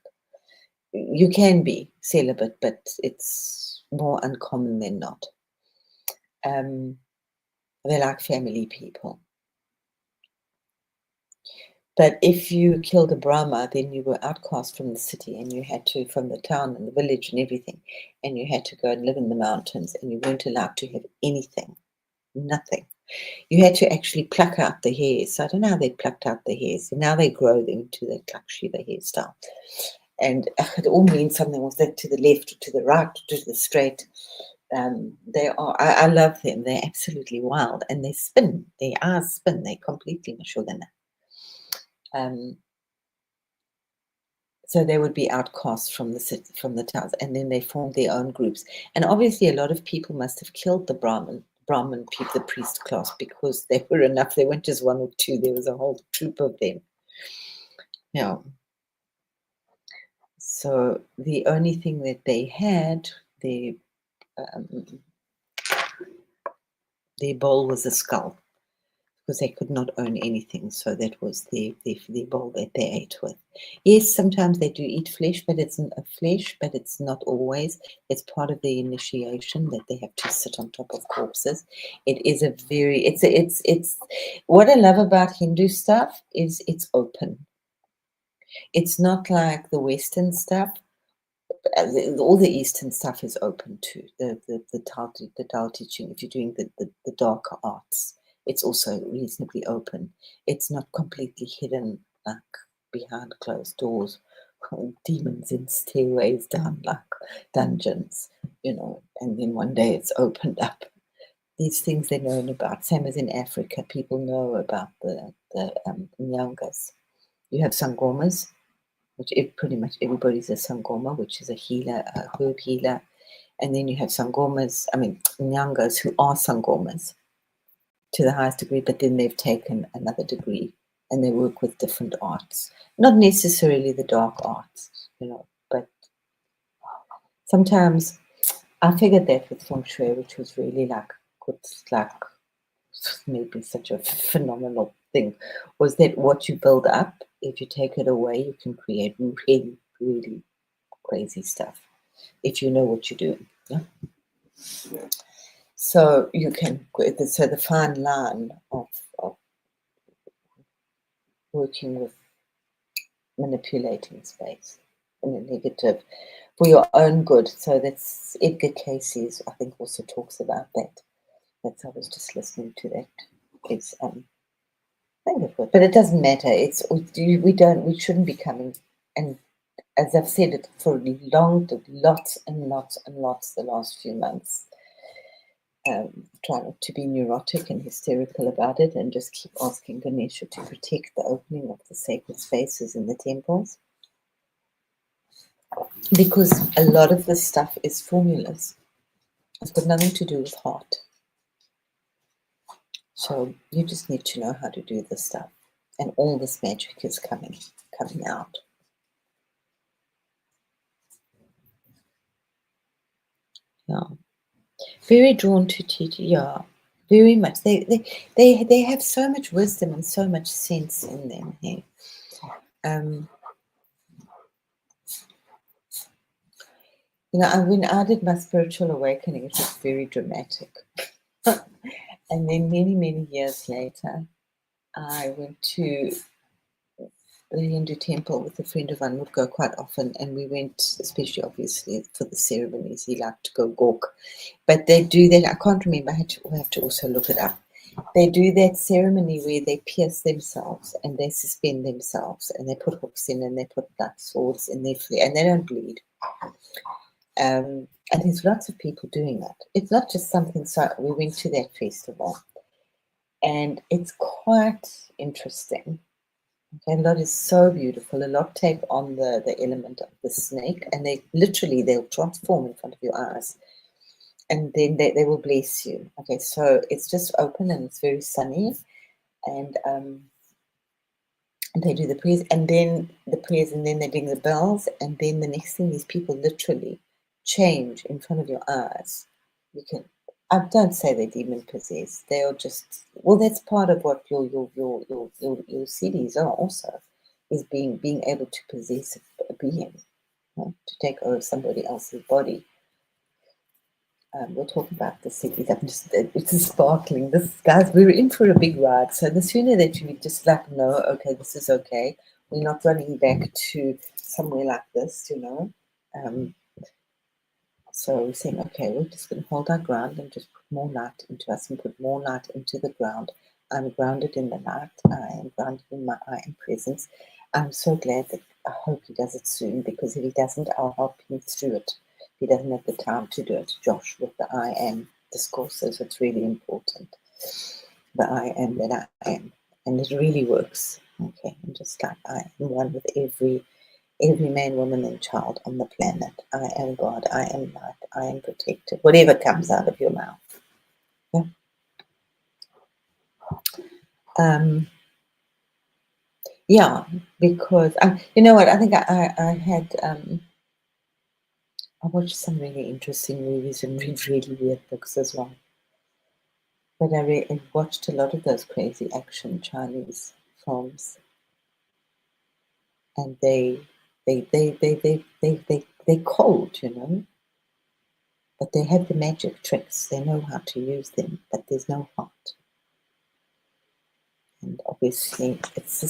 You can be celibate, but it's more uncommon than not. They're like family people. But if you killed a Brahma, then you were outcast from the city and you had to, from the town and the village and everything, and you had to go and live in the mountains and you weren't allowed to have anything, nothing. You had to actually pluck out the hairs. So I don't know how they plucked out the hairs. So now they grow them into the Shiva hairstyle. And it all means something. Was that to the left, or to the right, or to the straight? They are. I love them. They're absolutely wild, and they spin. Their eyes spin. They completely mashugana. So they would be outcast from the city, from the towns, and then they formed their own groups. And obviously, a lot of people must have killed the Brahmin people, the priest class, because they were enough. They weren't just one or two. There was a whole troop of them. Yeah. So the only thing that they had, their bowl was a skull, because they could not own anything. So that was the bowl that they ate with. Yes, sometimes they do eat flesh, but it's not always. It's part of the initiation that they have to sit on top of corpses. It is a very, it's what I love about Hindu stuff is it's open. It's not like the Western stuff. All the Eastern stuff is open to the Tao teaching. If you're doing the darker arts, it's also reasonably open. It's not completely hidden, like behind closed doors, demons in stairways down like dungeons, and then one day it's opened up. These things they're known about. Same as in Africa, people know about the Nyangas. You have Sangomas, which pretty much everybody's a Sangoma, which is a healer, a herb healer. And then you have Nyangas who are Sangomas to the highest degree, but then they've taken another degree and they work with different arts. Not necessarily the dark arts, but sometimes I figured that with Feng Shui, which was really maybe such a phenomenal thing, was that what you build up, if you take it away, you can create really, really crazy stuff if you know what you're doing. Yeah? So you can, so the fine line of working with manipulating space in a negative for your own good. So that's Edgar Cayce's, I think, also talks about that. I was just listening to that. It's but it doesn't matter. We shouldn't be coming, and as I've said it for lots and lots the last few months. Try not to be neurotic and hysterical about it, and just keep asking Ganesha to protect the opening of the sacred spaces in the temples, because a lot of this stuff is formulas. It's got nothing to do with heart. So you just need to know how to do this stuff, and all this magic is coming out. Yeah, very drawn to teaching. Yeah, very much. They have so much wisdom and so much sense in them. Hey? When I did my spiritual awakening, it was very dramatic. And then many years later, I went to the Hindu temple with a friend of mine. Would go quite often, and we went, especially obviously for the ceremonies. He liked to go gawk, but they do that. I can't remember. I have to also look it up. They do that ceremony where they pierce themselves and they suspend themselves, and they put hooks in and they put like swords in their flesh, and they don't bleed. And there's lots of people doing that. It's not just something. So we went to that festival, and it's quite interesting. Okay, a lot is so beautiful. A lot take on the element of the snake, and they'll transform in front of your eyes, and then they will bless you. Okay, so it's just open and it's very sunny, and they do the prayers, and then they ring the bells, and then the next thing these people literally change in front of your eyes. You can, I don't say they're demon possessed. They are just, well, that's part of what your CDs are also, is being able to possess a being, right? To take over somebody else's body. We'll talk about the cities. It's sparkling. This, guys, we were in for a big ride. So the sooner that you just like know, okay, this is okay. We're not running back to somewhere like this, So we're saying, okay, we're just going to hold our ground and just put more light into us and put more light into the ground. I'm grounded in the light. I am grounded in my I am presence. I'm so glad that I hope he does it soon, because if he doesn't, I'll help him through it. He doesn't have the time to do it, Josh, with the I am discourses. It's really important. The I am that I am. And it really works. Okay, and just like I am one with every man, woman, and child on the planet. I am God, I am light, I am protected. Whatever comes out of your mouth. Yeah. Yeah, because you know what? I think I had I watched some really interesting movies and read really weird books as well. But I watched a lot of those crazy action Chinese films, and they're cold, but they have the magic tricks. They know how to use them, but there's no heart. And obviously, this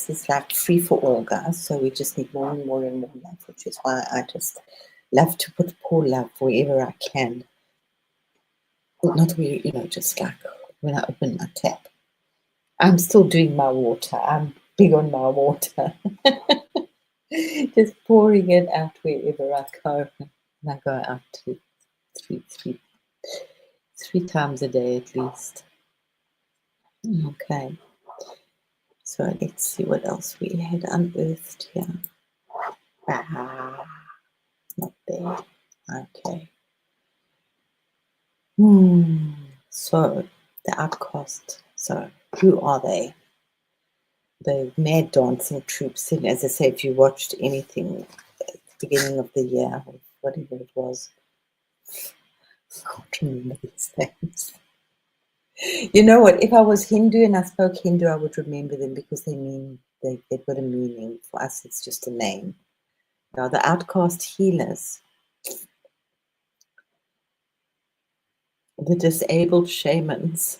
is like free for all, guys. So we just need more and more and more love, which is why I just love to put pour love wherever I can. Not where, just like when I open my tap. I'm still doing my water. I'm big on my water. Just pouring it out wherever I go. And I go out to three times a day at least. Okay. So let's see what else we had unearthed here. Not there. Okay. So the outcast. So who are they? The mad dancing troops. And as I say, if you watched anything at the beginning of the year, or whatever it was, I can't remember these names. You know what? If I was Hindu and I spoke Hindu, I would remember them, because they've got a meaning. For us, it's just a name. Now, the outcast healers, the disabled shamans,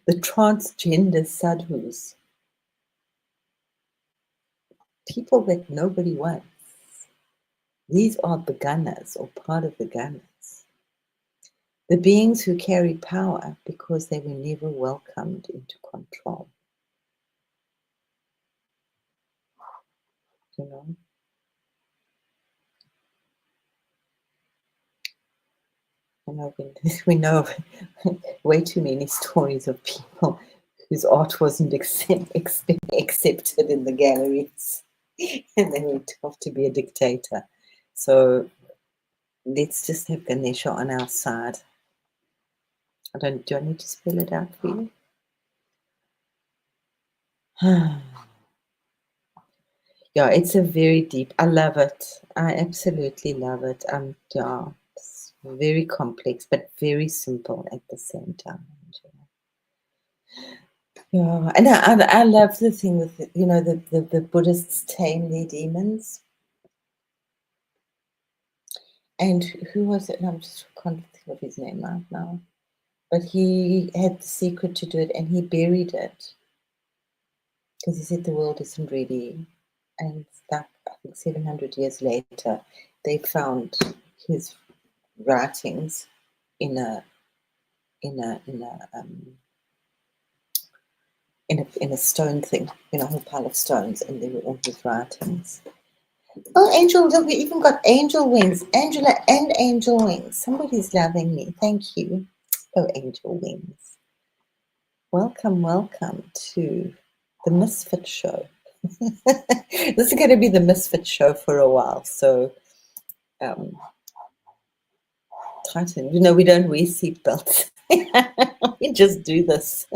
the transgender sadhus, people that nobody wants. These are the Ganas, or part of the Ganas. The beings who carry power because they were never welcomed into control. You know? We know way too many stories of people whose art wasn't accepted in the galleries, and they went off to be a dictator. So let's just have Ganesha on our side. Do I need to spell it out for you? Yeah, it's a very deep. I love it. I absolutely love it. Yeah, it's very complex, but very simple at the same time. Yeah, and I love the thing with the Buddhists tame their demons. And who was it? I'm just can't think of his name right now. But he had the secret to do it, and he buried it because he said the world isn't ready. And like, I think 700 years later, they found his writings in a in a in a in a stone thing, in a whole pile of stones, and they were all his writings. Oh, Angel, look, we even got angel wings. Angela and angel wings. Somebody's loving me. Thank you. Oh, angel wings. Welcome, welcome to the Misfit Show. This is going to be the Misfit Show for a while, so tighten. We don't wear seatbelts. We just do this.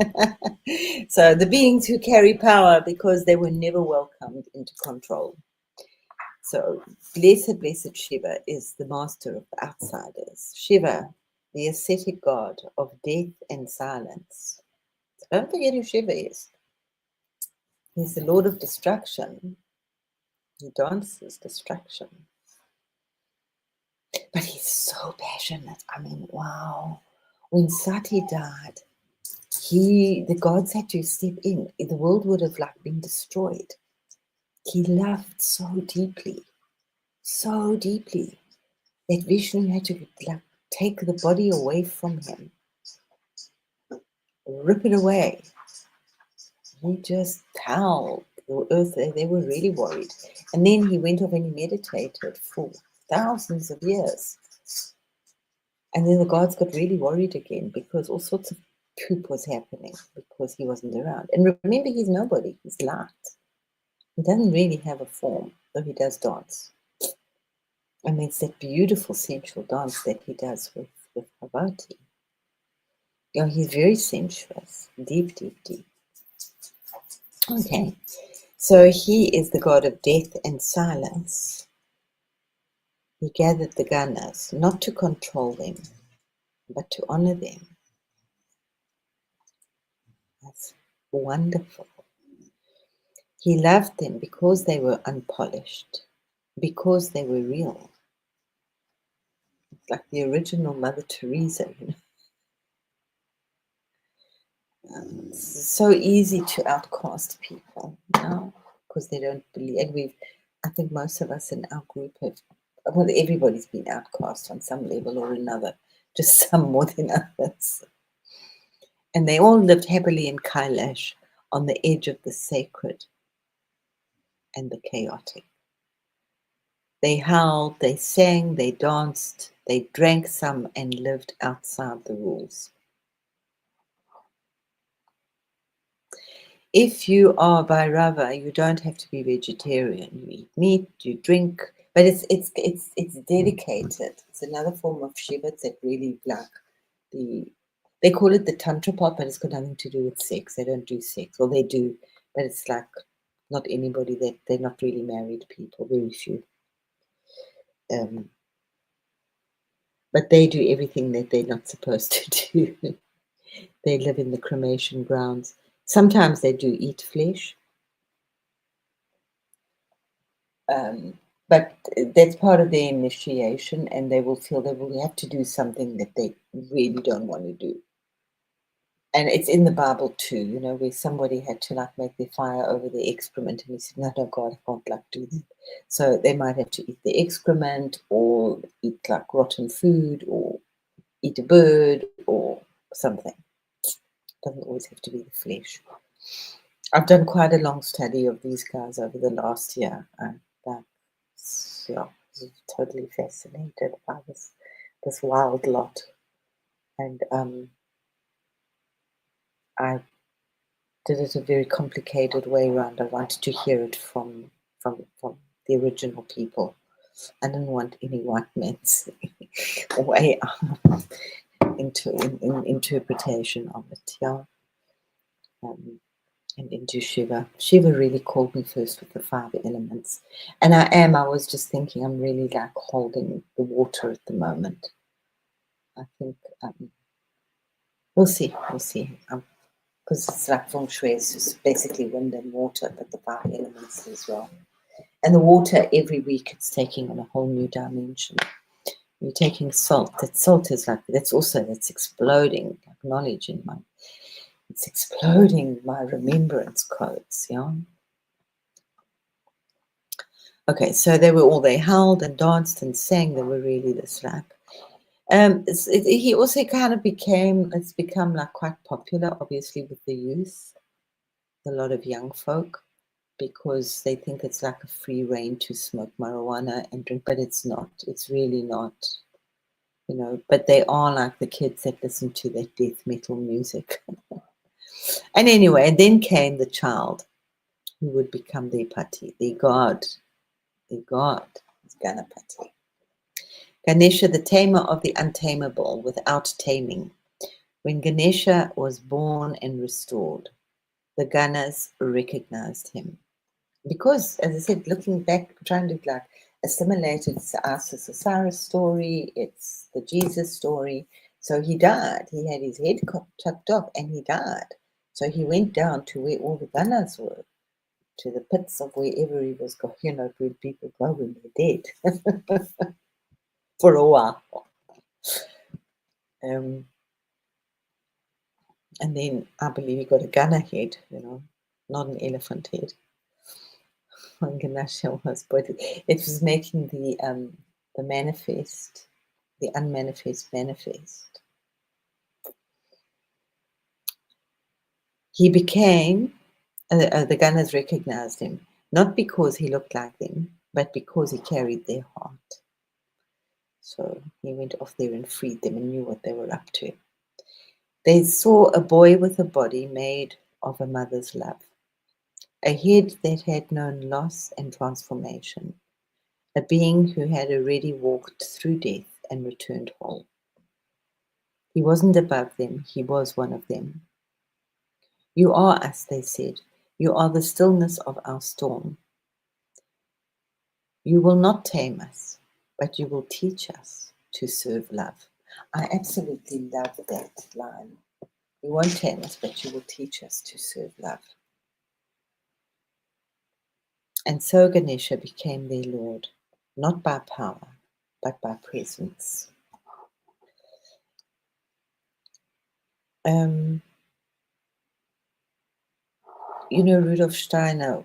So the beings who carry power because they were never welcomed into control. So blessed Shiva is the master of outsiders. Shiva, the ascetic god of death and silence. So don't forget who Shiva is. He's the lord of destruction. He dances destruction. But he's so passionate. I mean, wow. When Sati died, the gods had to step in. The world would have been destroyed. He loved so deeply that Vishnu had to take the body away from him, rip it away. He just howled. The earth, they were really worried. And then he went off and he meditated for thousands of years. And then the gods got really worried again because all sorts of poop was happening because he wasn't around. And remember, he's nobody. He's light. He doesn't really have a form, though he does dance. And it's that beautiful sensual dance that he does with Parvati. He's very sensuous, deep. Okay, so he is the god of death and silence. He gathered the Ganas, not to control them, but to honor them. That's wonderful. He loved them because they were unpolished, because they were real. It's like the original Mother Teresa, It's so easy to outcast people, because they don't believe. And I think most of us in our group everybody's been outcast on some level or another, just some more than others. And they all lived happily in Kailash on the edge of the sacred and the chaotic. They howled, they sang, they danced, they drank some and lived outside the rules. If you are Bhairava, you don't have to be vegetarian. You eat meat, you drink, but it's dedicated. It's another form of Shiva that really they call it the Tantra pot, but it's got nothing to do with sex. They don't do sex, or they do, but it's not anybody they're not really married people, very few. But they do everything that they're not supposed to do. They live in the cremation grounds. Sometimes they do eat flesh. But that's part of their initiation, and they will feel they will have to do something that they really don't want to do. And it's in the Bible too, where somebody had to make their fire over the excrement, and he said, no, God, I can't do that. So they might have to eat the excrement, or eat rotten food, or eat a bird, or something. It doesn't always have to be the flesh. I've done quite a long study of these guys over the last year. I was totally fascinated by this wild lot, and I did it a very complicated way around. I wanted to hear it from the original people. I didn't want any white men's way into interpretation of it. And into Shiva. Shiva really called me first with the 5 elements. And I was just thinking, I'm really holding the water at the moment. I think we'll see. Because it's feng shui, it's just basically wind and water, but the 5 elements as well. And the water, every week, it's taking on a whole new dimension. You're taking salt. That salt is that's exploding knowledge in my. It's exploding my remembrance codes, Okay, so they howled and danced and sang. They were really this he also kind of it's become quite popular, obviously, with the youth, a lot of young folk, because they think it's a free reign to smoke marijuana and drink, but it's not. It's really not, but they are the kids that listen to that death metal music. And anyway, then came the child who would become their pati, their god, is Ganapati. Ganesha, the tamer of the untamable without taming. When Ganesha was born and restored, the Ganas recognized him. Because, as I said, looking back, trying to like assimilate it, it's the Isis Osiris story, it's the Jesus story. So he died. He had his head chopped off and he died. So he went down to where all the Ganas were, to the pits of wherever he was going, where people go when they're dead for a while. And then I believe he got a gunner head, not an elephant head. Ganesha was, but it was making the manifest, the unmanifest manifest. He became, the gunners recognized him, not because he looked like them, but because he carried their heart. So he went off there and freed them and knew what they were up to. They saw a boy with a body made of a mother's love, a head that had known loss and transformation, a being who had already walked through death and returned whole. He wasn't above them, he was one of them. You are us, they said. You are the stillness of our storm. You will not tame us, but you will teach us to serve love. I absolutely love that line. You won't tame us, but you will teach us to serve love. And so Ganesha became their lord, not by power, but by presence. Rudolf Steiner,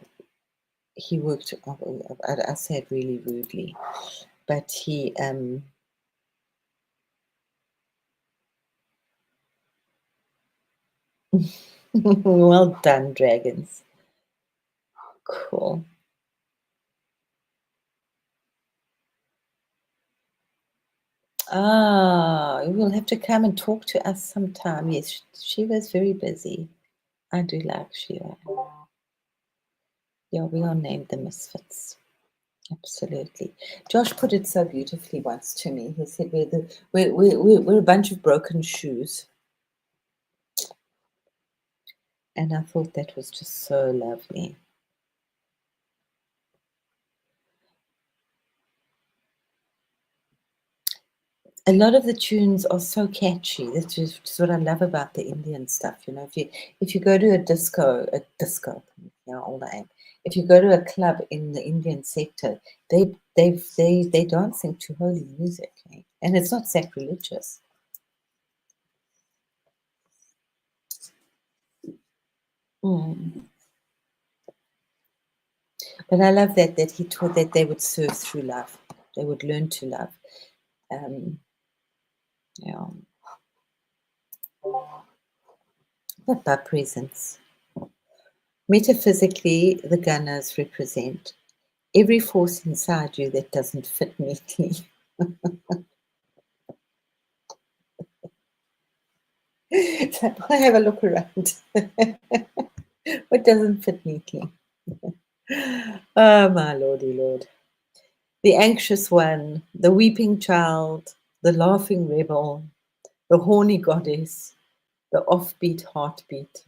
he worked, I say it really rudely, but he, well done, dragons. Cool. You will have to come and talk to us sometime. Yes, she was very busy. I do like Shiva. Yeah, we are named the Misfits. Absolutely. Josh put it so beautifully once to me. He said, we're a bunch of broken shoes. And I thought that was just so lovely. A lot of the tunes are so catchy. That's just what I love about the Indian stuff. If you go to a disco, all I am. If you go to a club in the Indian sector, they dancing to holy music, and it's not sacrilegious. But I love that he taught that they would serve through love. They would learn to love. Yeah. But by presence. Metaphysically, the gunners represent every force inside you that doesn't fit neatly. So I have a look around. What doesn't fit neatly? Oh, my lordy lord. The anxious one, the weeping child, the laughing rebel, the horny goddess, the offbeat heartbeat.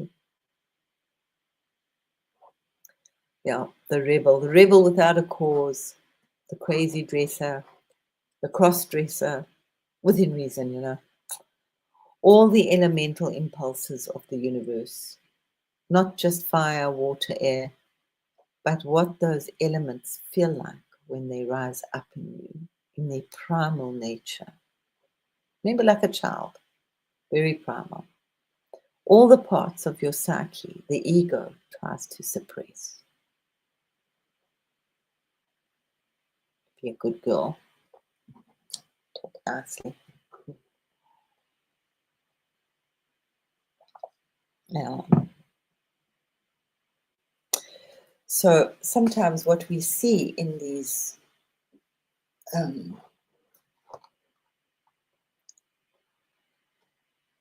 Yeah, the rebel without a cause, the crazy dresser, the cross dresser, within reason, all the elemental impulses of the universe, not just fire, water, air, but what those elements feel like when they rise up in you, in their primal nature. Remember, like a child, very primal. All the parts of your psyche, the ego tries to suppress. Be a good girl. Talk nicely. Yeah. So sometimes what we see in these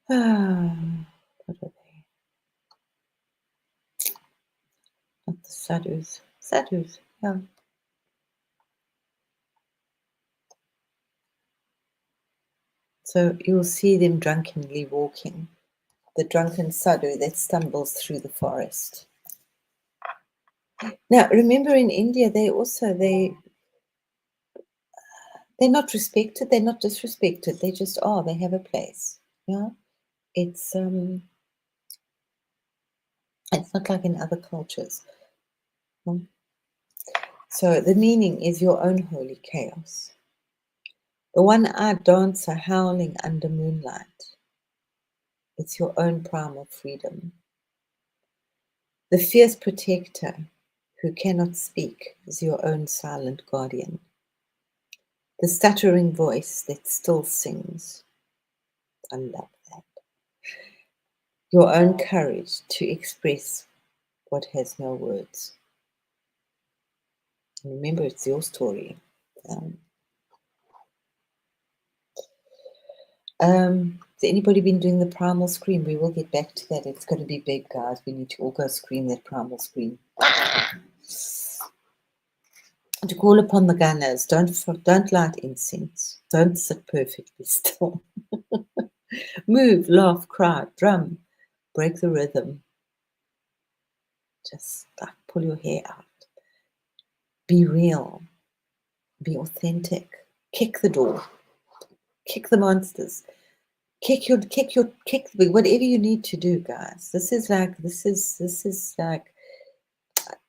what are they? sadhus. Sadhus, yeah. So you'll see them drunkenly walking. The drunken sadhu that stumbles through the forest. Now, remember in India, they're not respected, they're not disrespected, they just are, they have a place. Yeah. It's not like in other cultures. So the meaning is your own holy chaos. The one-eyed dancer howling under moonlight. It's your own primal freedom. The fierce protector who cannot speak is your own silent guardian. The stuttering voice that still sings. I love that. Your own courage to express what has no words. And remember, it's your story. Has anybody been doing the primal scream? We will get back to that. It's going to be big, guys. We need to all go scream that primal scream. To call upon the gunners, don't light incense. Don't sit perfectly still. Move, laugh, cry, drum, break the rhythm. Just like pull your hair out. Be real. Be authentic. Kick the door. Kick the monsters. Kick whatever you need to do, guys. This is like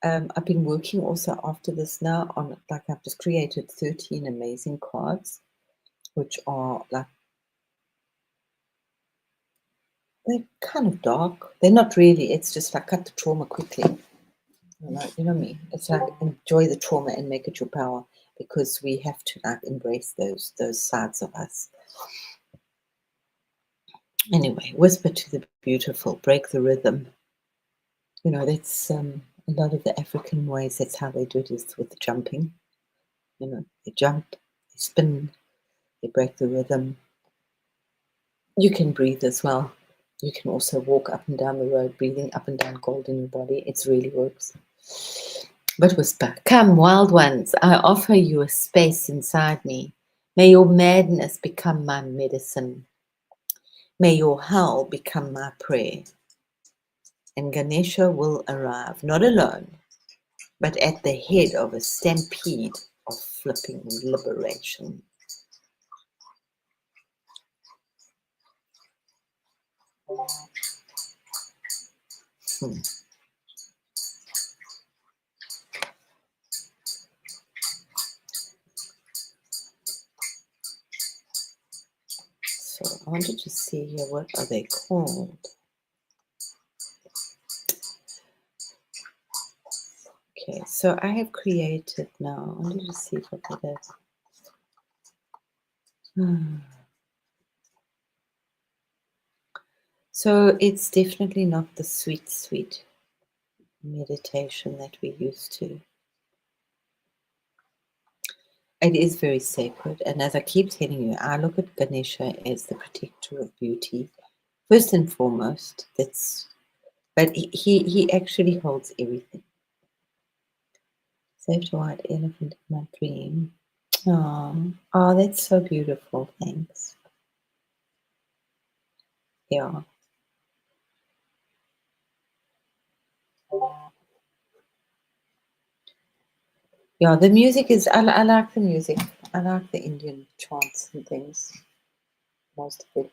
I've been working also after this now on, like, I've just created 13 amazing cards, which are like, they're kind of dark. They're not really, it's just like cut the trauma quickly. You know me. It's like enjoy the trauma and make it your power, because we have to like embrace those sides of us. Anyway, whisper to the beautiful, break the rhythm. You know, that's a lot of the African ways, that's how they do it, is with jumping. You know, they jump, they spin, they break the rhythm. You can breathe as well. You can also walk up and down the road, breathing up and down gold in your body. It really works. But whisper, come, wild ones, I offer you a space inside me. May your madness become my medicine. May your howl become my prayer. And Ganesha will arrive, not alone, but at the head of a stampede of flipping liberation. So I wanted to see here, what are they called? Okay, so I have created now. I wanted to see what that is. So it's definitely not the sweet meditation that we used to. It is very sacred, and as I keep telling you, I look at Ganesha as the protector of beauty, first and foremost. But he actually holds everything. Saved a white elephant in my dream. Oh, that's so beautiful. Thanks. Yeah. Yeah, the music is, I like the music. I like the Indian chants and things. Most of it.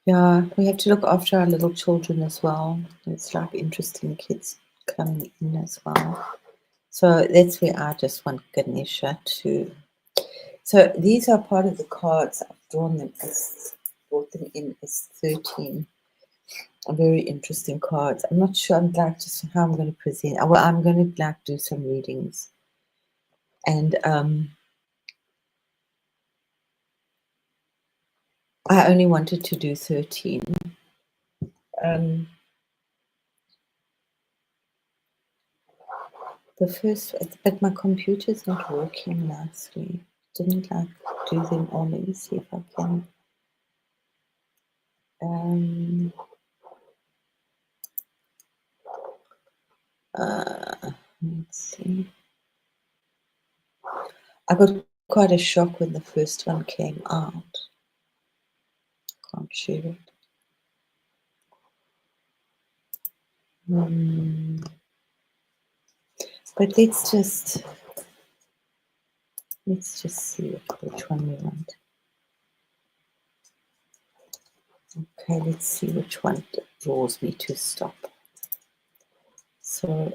Yeah, we have to look after our little children as well. It's like interesting kids coming in as well. So that's where I just want Ganesha to. So these are part of the cards. I've drawn them brought them in as 13. Very interesting cards. I'm not sure just how I'm going to present. Well, I'm going to do some readings. And I only wanted to do 13. The first, but my computer's not working nicely. Didn't like do them all. Let me see if I can. Let's see. I got quite a shock when the first one came out. Can't share it. But let's just see which one we want. Okay, let's see which one draws me to stop. So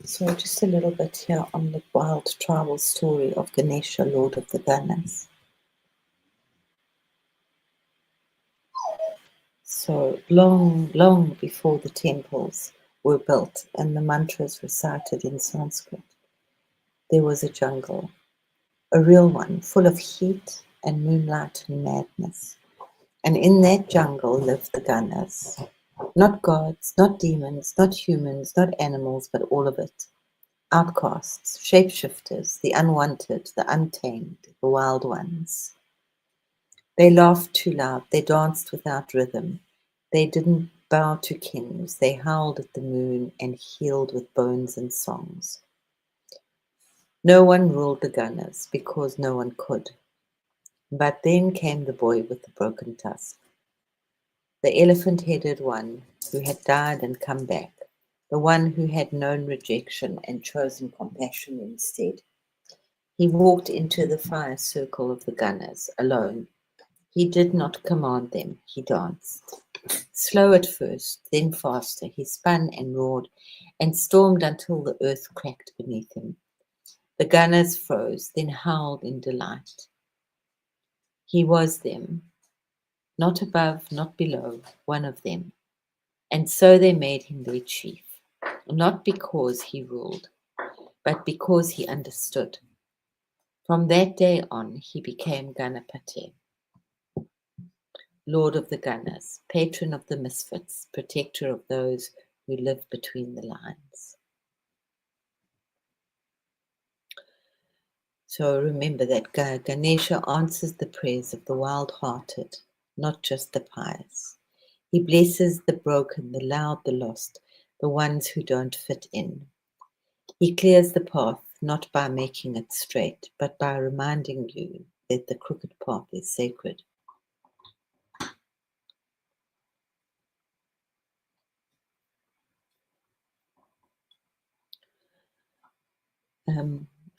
So just a little bit here on the wild tribal story of Ganesha, Lord of the Ganas. So long before the temples were built and the mantras recited in Sanskrit, there was a jungle, a real one, full of heat and moonlight and madness. And in that jungle lived the Ganas. Not gods, not demons, not humans, not animals, but all of it. Outcasts, shapeshifters, the unwanted, the untamed, the wild ones. They laughed too loud, they danced without rhythm. They didn't bow to kings, they howled at the moon and healed with bones and songs. No one ruled the Ganas because no one could. But then came the boy with the broken tusk, the elephant-headed one who had died and come back, the one who had known rejection and chosen compassion instead. He walked into the fire circle of the Ganas alone. He did not command them, he danced. Slow at first, then faster, he spun and roared and stormed until the earth cracked beneath him. The Ganas froze, then howled in delight. He was them, not above, not below, one of them. And so they made him their chief, not because he ruled, but because he understood. From that day on, he became Ganapati, Lord of the Ganas, patron of the Misfits, protector of those who live between the lines. So remember that Ganesha answers the prayers of the wild-hearted, not just the pious. He blesses the broken, the loud, the lost, the ones who don't fit in. He clears the path, not by making it straight, but by reminding you that the crooked path is sacred.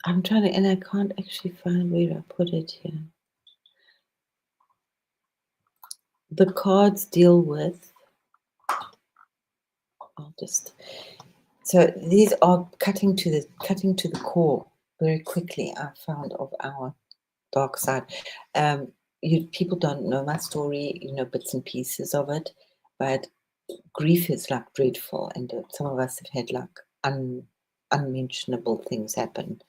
I'm trying to, and I can't actually find where I put it here. The cards deal with, so these are cutting to the core very quickly. I found of our dark side. People don't know my story, bits and pieces of it, but grief is like dreadful, and some of us have had like unmentionable things happen.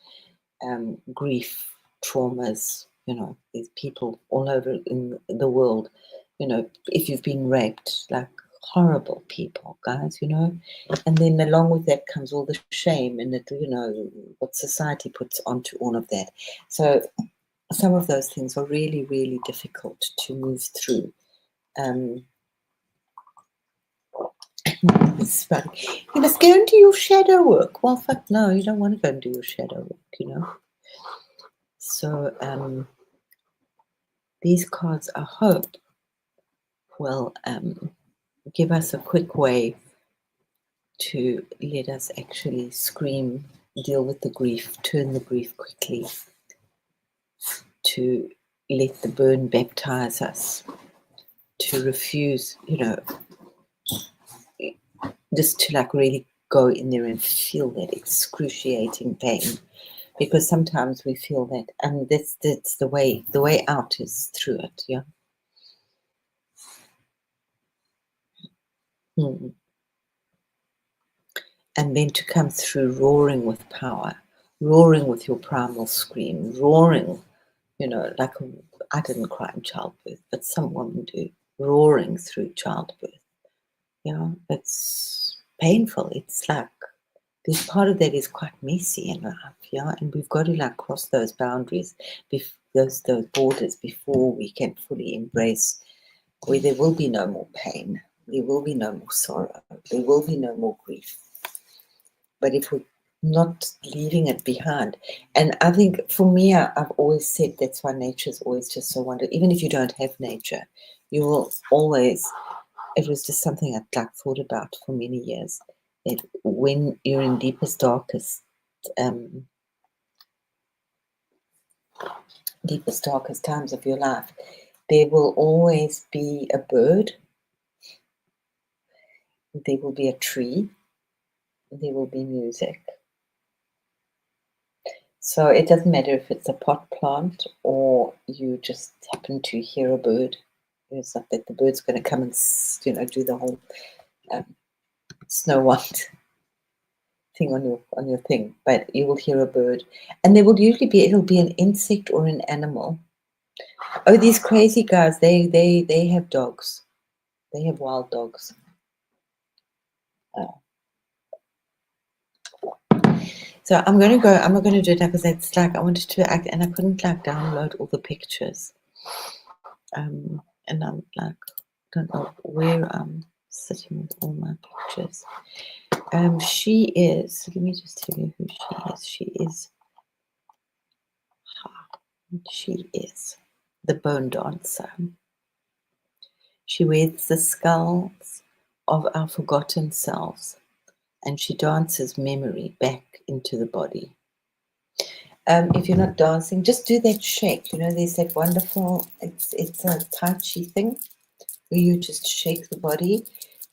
Grief, traumas, there's people all over in the world, if you've been raped, like horrible people, guys, and then along with that comes all the shame and what society puts onto all of that. So some of those things are really, really difficult to move through. It's funny. You must go and do your shadow work. Well, fuck no, you don't want to go and do your shadow work, So these cards, I hope, will give us a quick way to let us actually scream, deal with the grief, turn the grief quickly, to let the burn baptize us, to refuse, just to like really go in there and feel that excruciating pain because sometimes we feel that, and that's the way out is through it. Yeah. Mm. And then to come through roaring with power, roaring with your primal scream, roaring, like I didn't cry in childbirth, but some women do, roaring through childbirth. Yeah, it's painful. It's like this part of that is quite messy in life, yeah, and we've got to like cross those boundaries, those borders before we can fully embrace where there will be no more pain, there will be no more sorrow, there will be no more grief. But if we're not leaving it behind, and I think for me, I've always said that's why nature is always just so wonderful. Even if you don't have nature, you will always. It was just something I'd like thought about for many years. That when you're in um, darkest times of your life, there will always be a bird, there will be a tree, there will be music. So it doesn't matter if it's a pot plant or you just happen to hear a bird. It's not that the bird's going to come and do the whole Snow White thing on your thing, but you will hear a bird, and there will usually it'll be an insect or an animal. Oh, these crazy guys! They have dogs. They have wild dogs. So I'm going to go. I'm not going to do it now because it's like I wanted to act, and I couldn't like download all the pictures. And I'm like, don't know where I'm sitting with all my pictures. She is. Let me just tell you who she is. She is the bone dancer. She wears the skulls of our forgotten selves, and she dances memory back into the body. If you're not dancing, just do that shake. There's that wonderful, it's a Tai Chi thing where you just shake the body,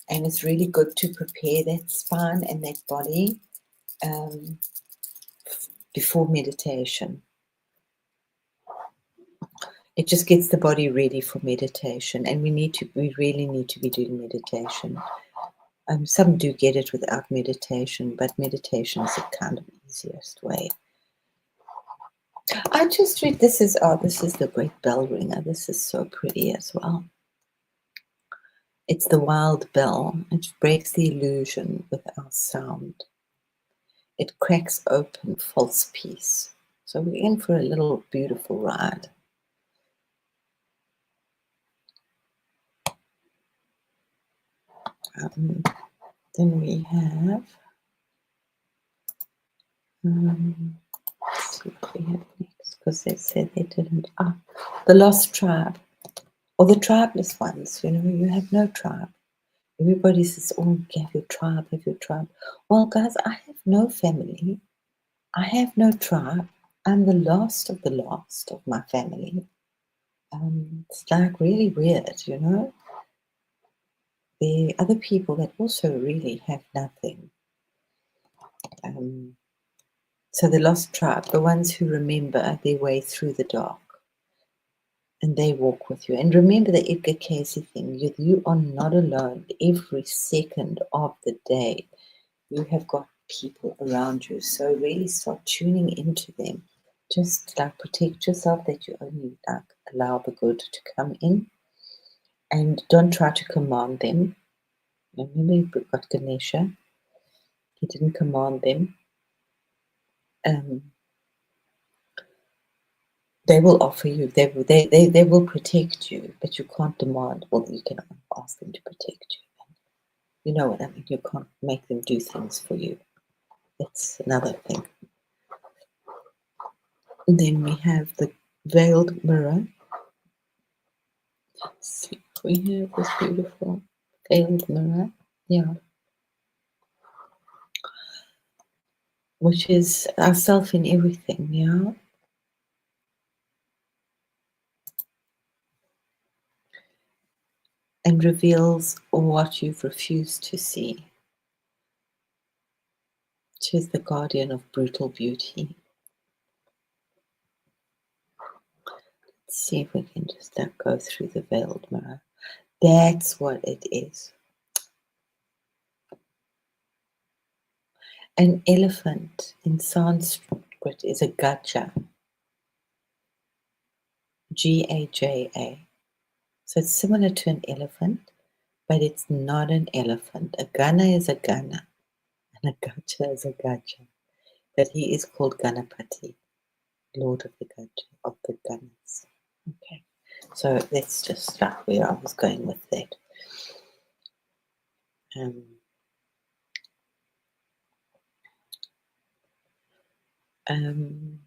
and it's really good to prepare that spine and that body before meditation. It just gets the body ready for meditation, and we really need to be doing meditation. Some do get it without meditation, but meditation is the kind of easiest way. I just read this is the great bell ringer. This is so pretty as well. It's the wild bell. It breaks the illusion with our sound. It cracks open false peace. So we're in for a little beautiful ride. Then we have let's see what we have next, because they said they didn't. The lost tribe, or the tribeless ones. You have no tribe. Everybody says, "Oh, you have your tribe, have your tribe." Well, guys, I have no family. I have no tribe. I'm the last of my family. It's like really weird, There are other people that also really have nothing. So the lost tribe, the ones who remember their way through the dark, and they walk with you. And remember the Edgar Cayce thing, you are not alone. Every second of the day, you have got people around you. So really start tuning into them. Just like protect yourself, that you only like allow the good to come in. And don't try to command them. Remember, we've got Ganesha. He didn't command them. They will offer you, they will protect you, but you can't demand. Well, you can ask them to protect you. You know what I mean? You can't make them do things for you. That's another thing. And then we have the veiled mirror. Let's see, we have this beautiful veiled mirror. Yeah. Which is ourself in everything, yeah. And reveals what you've refused to see. She is the guardian of brutal beauty. see if we can just go through the veiled mirror. That's what it is. An elephant in Sanskrit is a gaja. Gaja. So it's similar to an elephant, but it's not an elephant. A gana is a gana, and a gaja is a gaja. But he is called Ganapati, Lord of the Gaja, of the Ganas. Okay, so let's just start where I was going with that. I mean,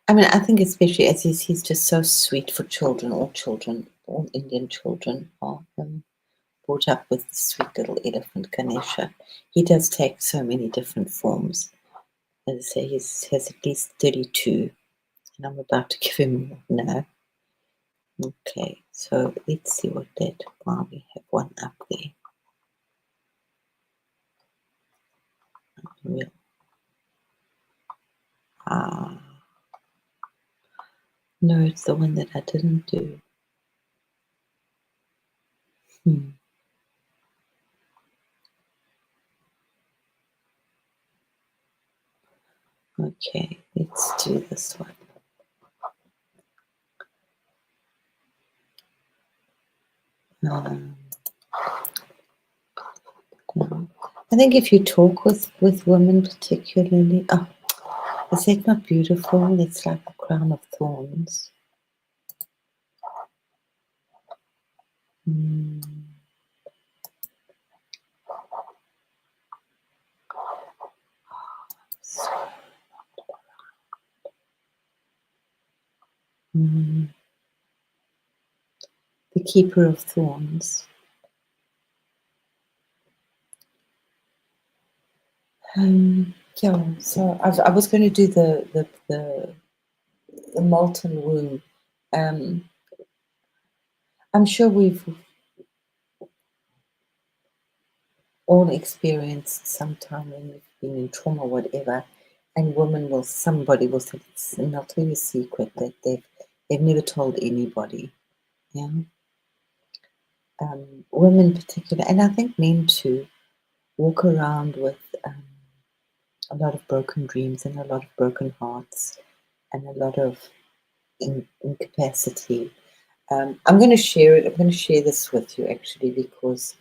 I think especially as he's just so sweet for children. All Indian children are brought up with the sweet little elephant Ganesha. He does take so many different forms. As I say, he has at least 32, and I'm about to give him more now. Okay, so let's see what that, while we have one up there. No, it's the one that I didn't do. Okay, let's do this one. I think if you talk with women particularly, is that not beautiful? It's like a crown of thorns. The keeper of thorns. Yeah, so I was going to do the molten womb. I'm sure we've all experienced sometime when we've been in trauma or whatever, and somebody will say, and they'll tell you a secret that they've never told anybody. Yeah. Women in particular, and I think men too, walk around with a lot of broken dreams and a lot of broken hearts and a lot of incapacity. I'm going to share it. I'm going to share this with you actually because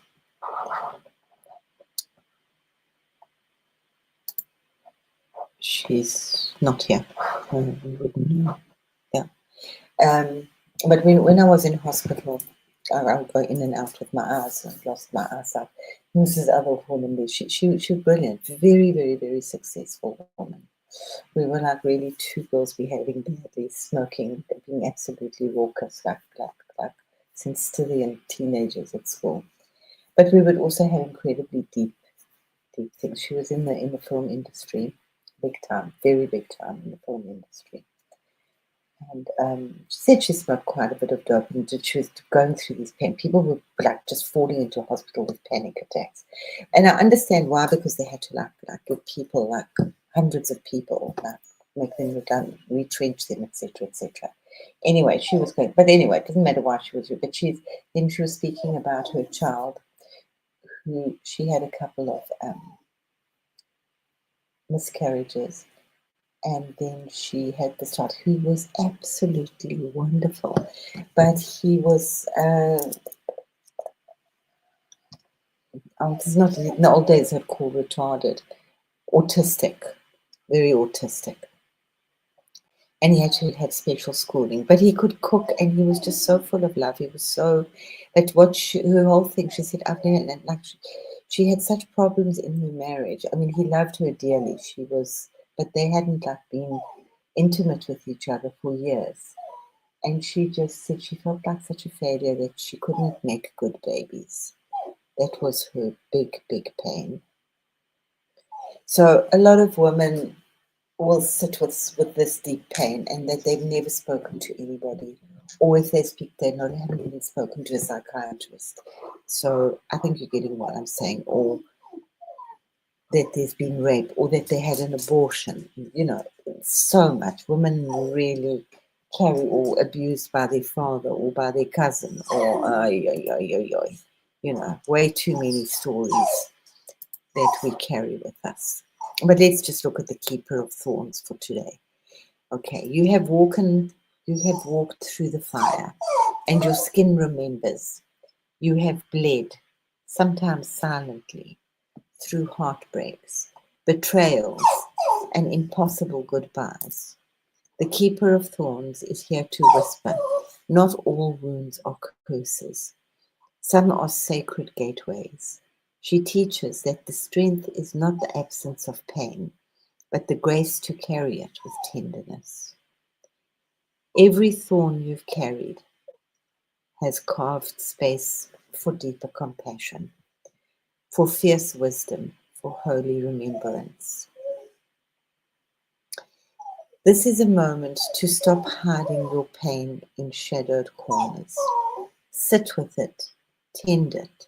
she's not here. We wouldn't know. Yeah. But when I was in hospital, I would go in and out with my eyes. I lost my eyesight. And this is other woman there. She was brilliant. Very, very, very successful woman. We were like really two girls behaving badly, smoking, being absolutely raucous, like Sincilian teenagers at school. But we would also have incredibly deep things. She was in the film industry, big time, very big time in the film industry. And she said she smoked quite a bit of dope, and she was going through these pain. People were like just falling into hospital with panic attacks, and I understand why, because they had to like give people, like hundreds of people, like make them retrench them, etc., etc. Anyway, she was going, but anyway, it doesn't matter why she was. But she was speaking about her child, who she had a couple of miscarriages. And then she had this child who was absolutely wonderful, but he was, this is not in the old days they'd call retarded, autistic, very autistic. And he actually had special schooling, but he could cook, and he was just so full of love. He was so, but her whole thing, she said, I've never, like, she had such problems in her marriage. I mean, he loved her dearly. But they hadn't like been intimate with each other for years. And she just said she felt like such a failure that she couldn't make good babies. That was her big, big pain. So a lot of women will sit with this deep pain, and that they've never spoken to anybody, or if they speak, haven't even spoken to a psychiatrist. So I think you're getting what I'm saying, or that there's been rape, or that they had an abortion. So much. Women really carry or abused by their father or by their cousin or way too many stories that we carry with us. But let's just look at the keeper of thorns for today. Okay, you have walked through the fire, and your skin remembers. You have bled, sometimes silently, through heartbreaks, betrayals, and impossible goodbyes. The keeper of thorns is here to whisper, not all wounds are curses. Some are sacred gateways. She teaches that the strength is not the absence of pain, but the grace to carry it with tenderness. Every thorn you've carried has carved space for deeper compassion, for fierce wisdom, for holy remembrance. This is a moment to stop hiding your pain in shadowed corners. Sit with it, tend it.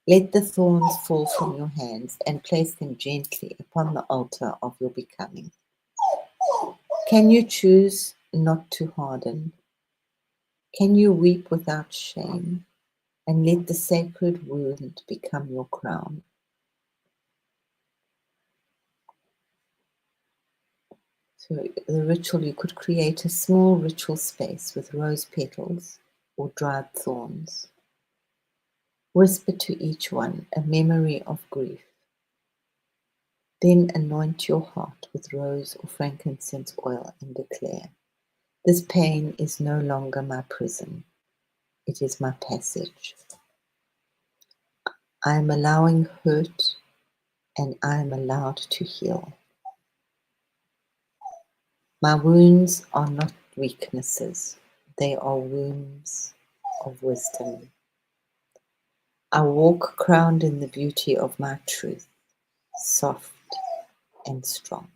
Let the thorns fall from your hands and place them gently upon the altar of your becoming. Can you choose not to harden? Can you weep without shame and let the sacred wound become your crown? So the ritual, you could create a small ritual space with rose petals or dried thorns. Whisper to each one a memory of grief. Then anoint your heart with rose or frankincense oil and declare, this pain is no longer my prison. It is my passage. I am allowing hurt and I am allowed to heal. My wounds are not weaknesses. They are wounds of wisdom. I walk crowned in the beauty of my truth, soft and strong.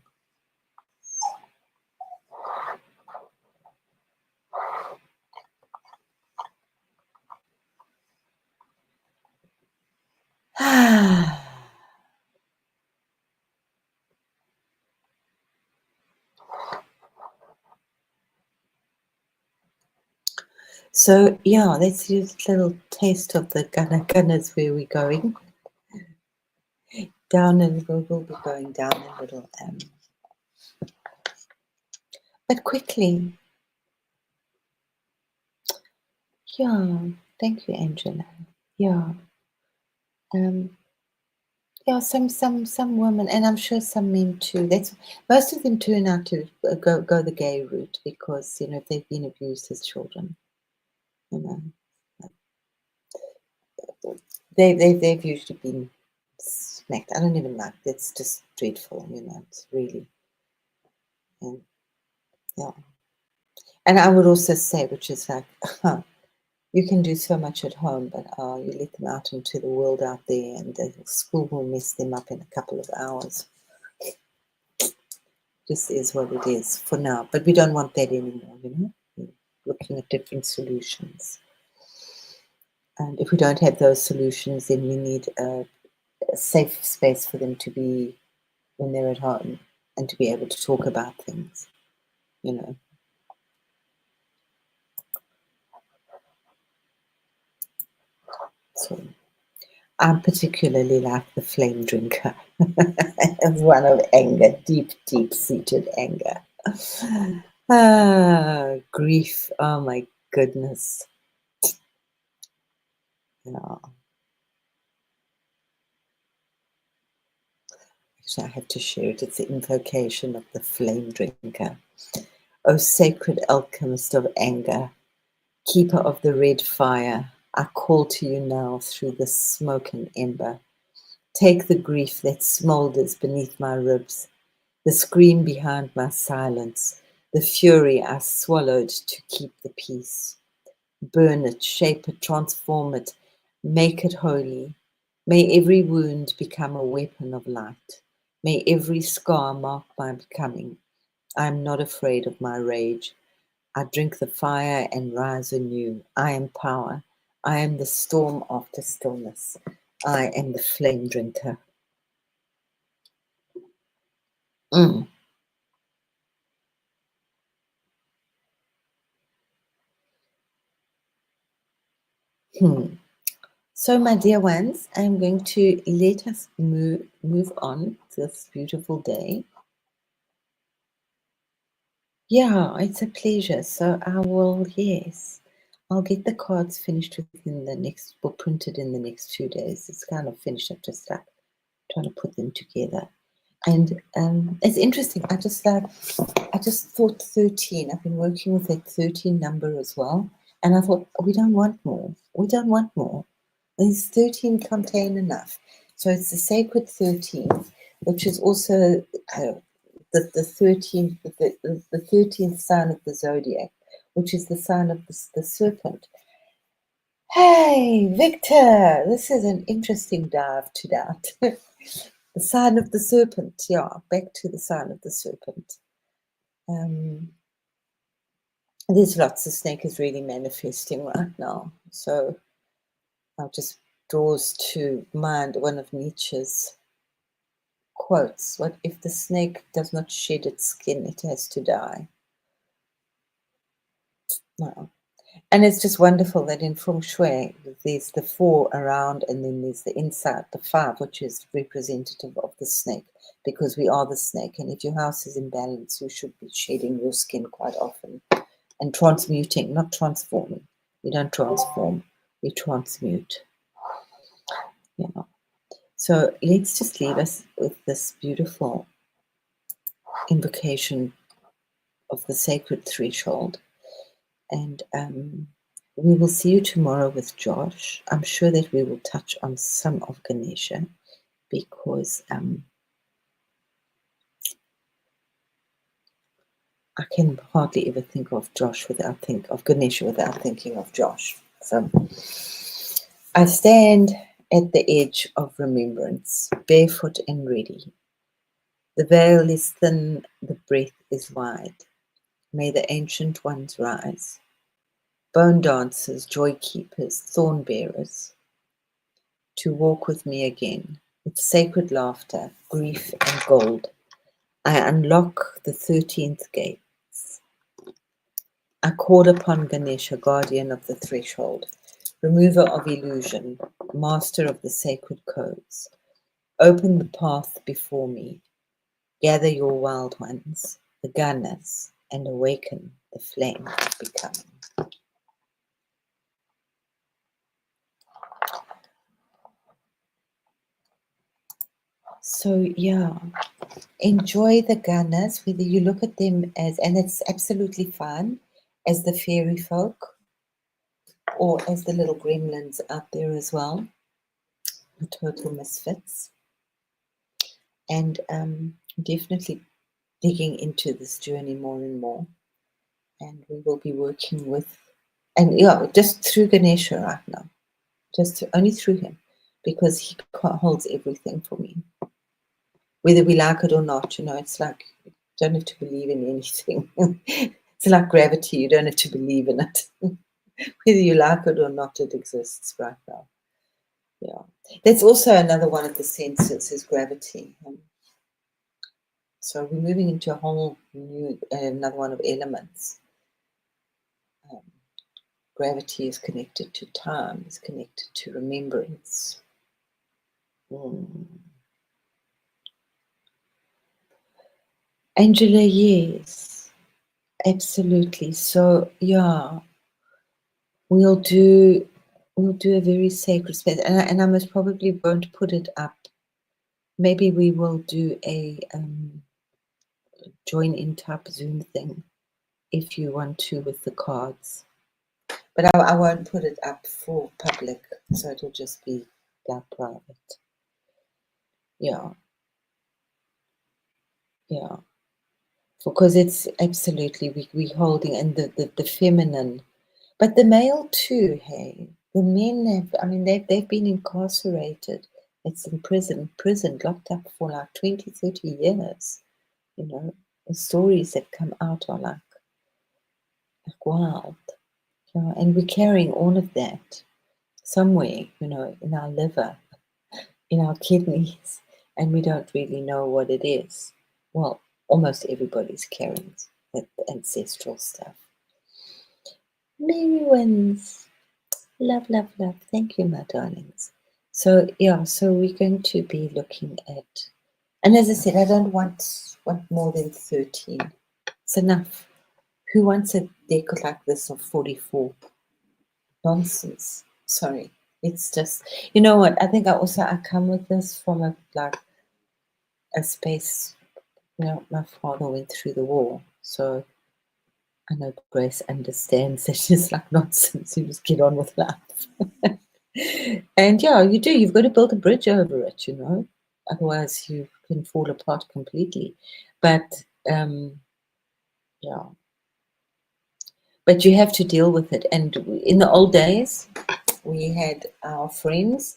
So yeah, let's use a little taste of the gunners where we're going. Down a little, we'll be going down a little, but quickly. Yeah, thank you, Angela. Yeah, um, yeah. Some women, and I'm sure some men too. That's most of them turn out to go the gay route because if they've been abused as children, you know, they've usually been smacked. I don't even like. That's just dreadful. It's really, yeah. And I would also say, which is like, you can do so much at home, but you let them out into the world out there, and the school will mess them up in a couple of hours. This is what it is for now, but we don't want that anymore. We're looking at different solutions, and if we don't have those solutions, then we need a safe space for them to be when they're at home and to be able to talk about things. So I particularly like the flame drinker as one of anger, deep seated anger. Grief. Oh my goodness. Yeah. Actually, I have to share it. It's the invocation of the flame drinker. O sacred alchemist of anger, keeper of the red fire, I call to you now through the smoke and ember. Take the grief that smoulders beneath my ribs, the scream behind my silence, the fury I swallowed to keep the peace. Burn it, shape it, transform it, make it holy. May every wound become a weapon of light. May every scar mark my becoming. I am not afraid of my rage. I drink the fire and rise anew. I am power. I am the storm after stillness. I am the flame drinker. Mm. So, my dear ones, I'm going to let us move on to this beautiful day. Yeah, it's a pleasure. So I will, yes, I'll get the cards finished within the next, or printed in the next 2 days. It's kind of finished. I'm just like trying to put them together. And it's interesting. I just thought 13. I've been working with that 13 number as well. And I thought, we don't want more. We don't want more. These 13 contain enough. So it's the sacred 13, which is also the 13th, the 13th sign of the zodiac, which is the sign of the serpent. Hey, Victor, this is an interesting dive to that. The sign of the serpent, yeah, back to the sign of the serpent. There's lots of snake is really manifesting right now. So I'll just draws to mind one of Nietzsche's quotes. What if the snake does not shed its skin, it has to die. No. And it's just wonderful that in feng shui, there's the 4 around and then there's the inside, the 5, which is representative of the snake, because we are the snake. And if your house is in balance, you should be shedding your skin quite often and transmuting, not transforming. You don't transform, you transmute. Yeah. So let's just leave us with this beautiful invocation of the sacred threshold. And we will see you tomorrow with Josh. I'm sure that we will touch on some of Ganesha because I can hardly ever think of Ganesha without thinking of Josh. So I stand at the edge of remembrance, barefoot and ready. The veil is thin, the breath is wide. May the ancient ones rise. Bone dancers, joy keepers, thorn bearers, to walk with me again, with sacred laughter, grief and gold. I unlock the 13th gates. I call upon Ganesha, guardian of the threshold, remover of illusion, master of the sacred codes. Open the path before me. Gather your wild ones, the gunners, and awaken the flame of becoming. So yeah, enjoy the gunners, whether you look at them as, and it's absolutely fine, as the fairy folk or as the little gremlins out there as well, the total misfits. And definitely digging into this journey more and more. And we will be working with, and yeah, just through Ganesha right now, only through him, because he holds everything for me. Whether we like it or not, it's like you don't have to believe in anything. It's like gravity, you don't have to believe in it. Whether you like it or not, it exists right now. Yeah. That's also another one of the senses is gravity. So we're moving into a whole new, another one of elements. Gravity is connected to time, is connected to remembrance. Angela, yes, absolutely. So yeah, we'll do a very sacred space, and I most probably won't put it up. Maybe we will do a join in type Zoom thing if you want to with the cards, but I won't put it up for public, so it'll just be that private. Yeah, because it's absolutely we holding, and the feminine, but the male too. Hey, the men have, I mean, they've been incarcerated. It's in prison, locked up for like 20, 30 years. The stories that come out are like wild. And we're carrying all of that somewhere, in our liver, in our kidneys, and we don't really know what it is. Well, almost everybody's carrying that ancestral stuff. Merry winds. Love, love, love. Thank you, my darlings. So yeah, so we're going to be looking at, and as I said, I don't want more than 13. It's enough. Who wants a deck like this of 44? Nonsense. Sorry. It's just, you know what? I think I come with this from a space. You know, my father went through the war, so I know Grace understands that it's like nonsense. You just get on with life. And yeah, you do. You've got to build a bridge over it, you know. Otherwise, you can fall apart completely. But yeah, but you have to deal with it. And in the old days, we had our friends,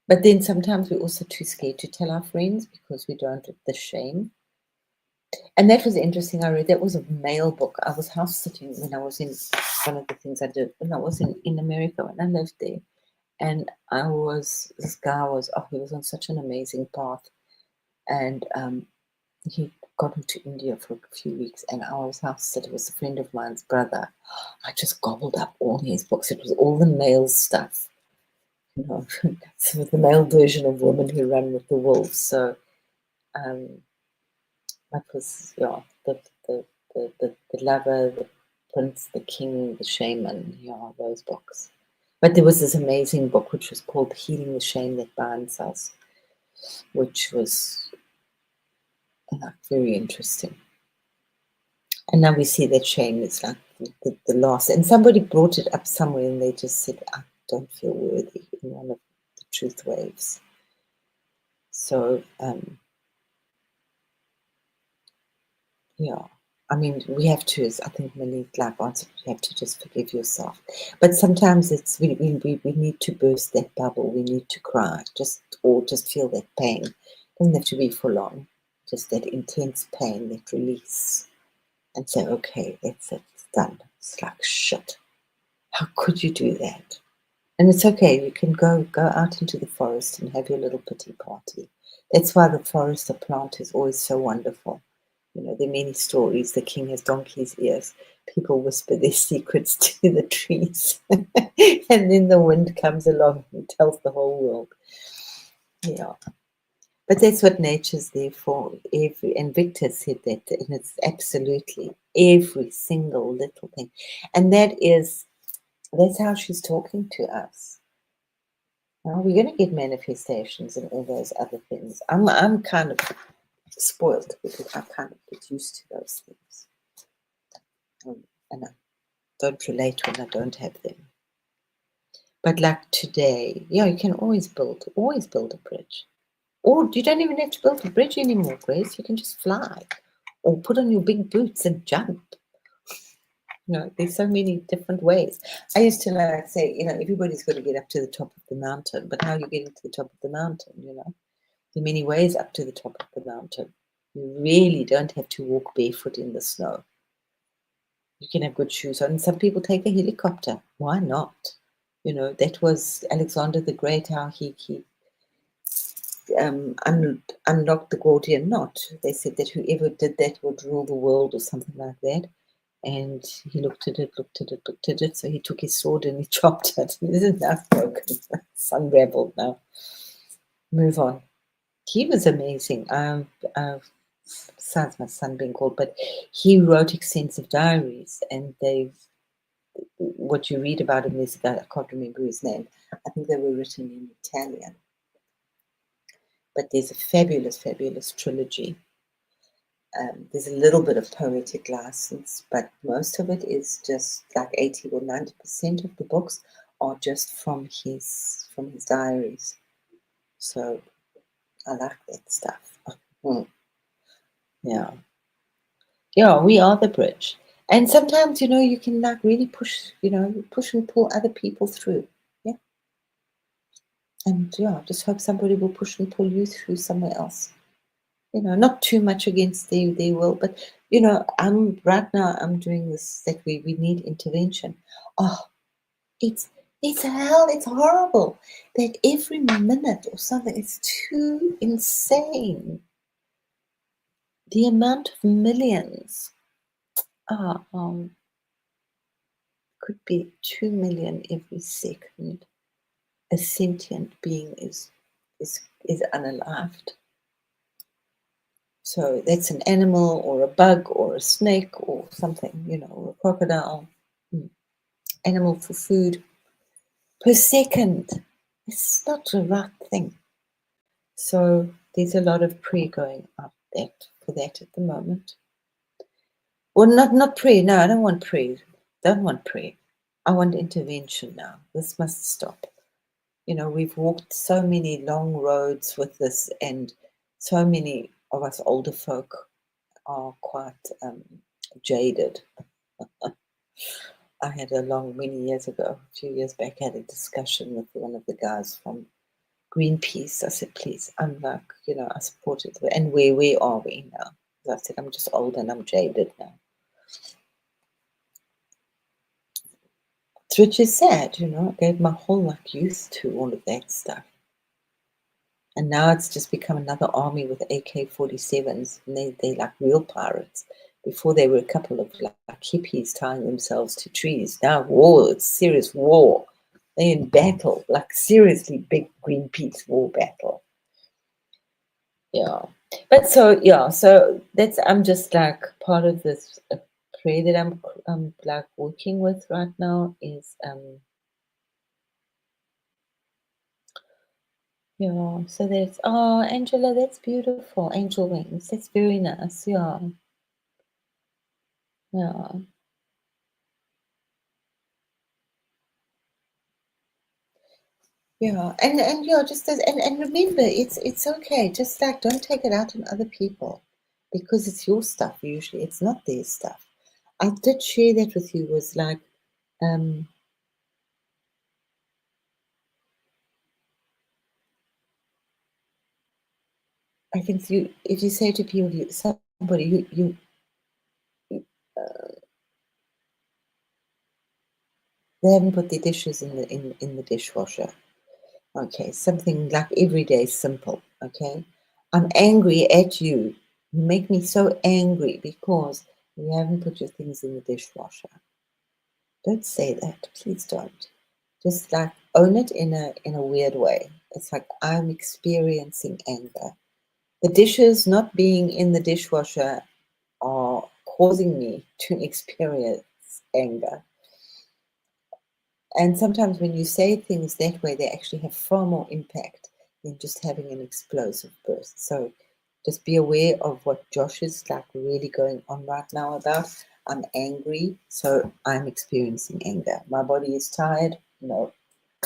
but then sometimes we're also too scared to tell our friends because we don't have the shame. And that was interesting. I read that was a mail book. I was house sitting when I was in one of the things I did when I was in America when I lived there. And this guy was, he was on such an amazing path. And he got into India for a few weeks. And I was house sitting. It was a friend of mine's brother. I just gobbled up all his books. It was all the male stuff, you know, so the male version of Women Who Run with the Wolves. So that was, yeah, the lover, the prince, the king, the shaman, yeah, those books. But there was this amazing book which was called Healing the Shame That Binds Us, which was very interesting. And now we see that shame is like the last. And somebody brought it up somewhere and they just said, I don't feel worthy in one of the truth waves. So, yeah. I mean, we have to, as I think many like answered, you have to just forgive yourself. But sometimes it's we need to burst that bubble. We need to cry, or just feel that pain. It doesn't have to be full on, just that intense pain, that release, and say, okay, that's it, it's done. It's like shit. How could you do that? And it's okay. You can go out into the forest and have your little pity party. That's why the forest of plant is always so wonderful. You know, there are many stories. The king has donkey's ears. People whisper their secrets to the trees. And then the wind comes along and tells the whole world. Yeah. But that's what nature's there for. And Victor said that, and it's absolutely every single little thing. And that's how she's talking to us. Now we're going to get manifestations and all those other things. I'm kind of spoiled because I kind of get used to those things. And I don't relate when I don't have them. But like today, yeah, you can always build a bridge. Or you don't even have to build a bridge anymore, Grace. You can just fly. Or put on your big boots and jump. You know, there's so many different ways. I used to like say, you know, everybody's got to get up to the top of the mountain. But how are you getting to the top of the mountain, you know? There are many ways up to the top of the mountain. You really don't have to walk barefoot in the snow. You can have good shoes on. Some people take a helicopter. Why not? You know, that was Alexander the Great, how he unlocked the Gordian knot. They said that whoever did that would rule the world or something like that. And he looked at it. So he took his sword and he chopped it. Isn't that broken? It's unraveled now. Move on. He was amazing. Besides my son being called, but he wrote extensive diaries, and what you read about him, this guy, I can't remember his name. I think they were written in Italian. But there's a fabulous, fabulous trilogy. There's a little bit of poetic license, but most of it is just like 80 or 90% of the books are just from his diaries. So I like that stuff. Yeah. Yeah, we are the bridge. And sometimes, you know, you can like really push and pull other people through. Yeah. And yeah, just hope somebody will push and pull you through somewhere else. You know, not too much against their will, but you know, I'm doing this that we need intervention. Oh, it's hell, it's horrible. That every minute or something, it's too insane. The amount of millions. could be 2 million every second. A sentient being is unalived. So that's an animal or a bug or a snake or something, or a crocodile. Animal for food per second. It's not the right thing. So there's a lot of prayer going out for that at the moment. Well, not prayer. No, I don't want prayer. Don't want prayer. I want intervention now. This must stop. We've walked so many long roads with this, and so many of us older folk are quite jaded. I had many years ago, a few years back, I had a discussion with one of the guys from Greenpeace. I said, please, I'm like, I support it. And where are we now? I said, I'm just old and I'm jaded now. Which is sad, I gave my whole youth to all of that stuff. And now it's just become another army with AK-47s, and they're like real pirates. Before they were a couple of hippies tying themselves to trees. Now war, it's serious war. They're in battle, seriously big Greenpeace war battle. Yeah. But so that's, I'm just part of this prayer that I'm working with right now is so that's, Angela, that's beautiful. Angel wings, that's very nice. Yeah. Yeah, and just as, and remember, it's okay. Just don't take it out on other people, because it's your stuff usually. It's not their stuff. I did share that with you. Was I think if you say to people, somebody they haven't put their dishes in the dishwasher. Okay, something everyday simple. Okay, I'm angry at you. You make me so angry because you haven't put your things in the dishwasher. Don't say that. Please don't. Just own it in a weird way. It's I'm experiencing anger. The dishes not being in the dishwasher are causing me to experience anger. And sometimes when you say things that way, they actually have far more impact than just having an explosive burst. So just be aware of what Josh is really going on right now about. I'm angry, so I'm experiencing anger. My body is tired. No,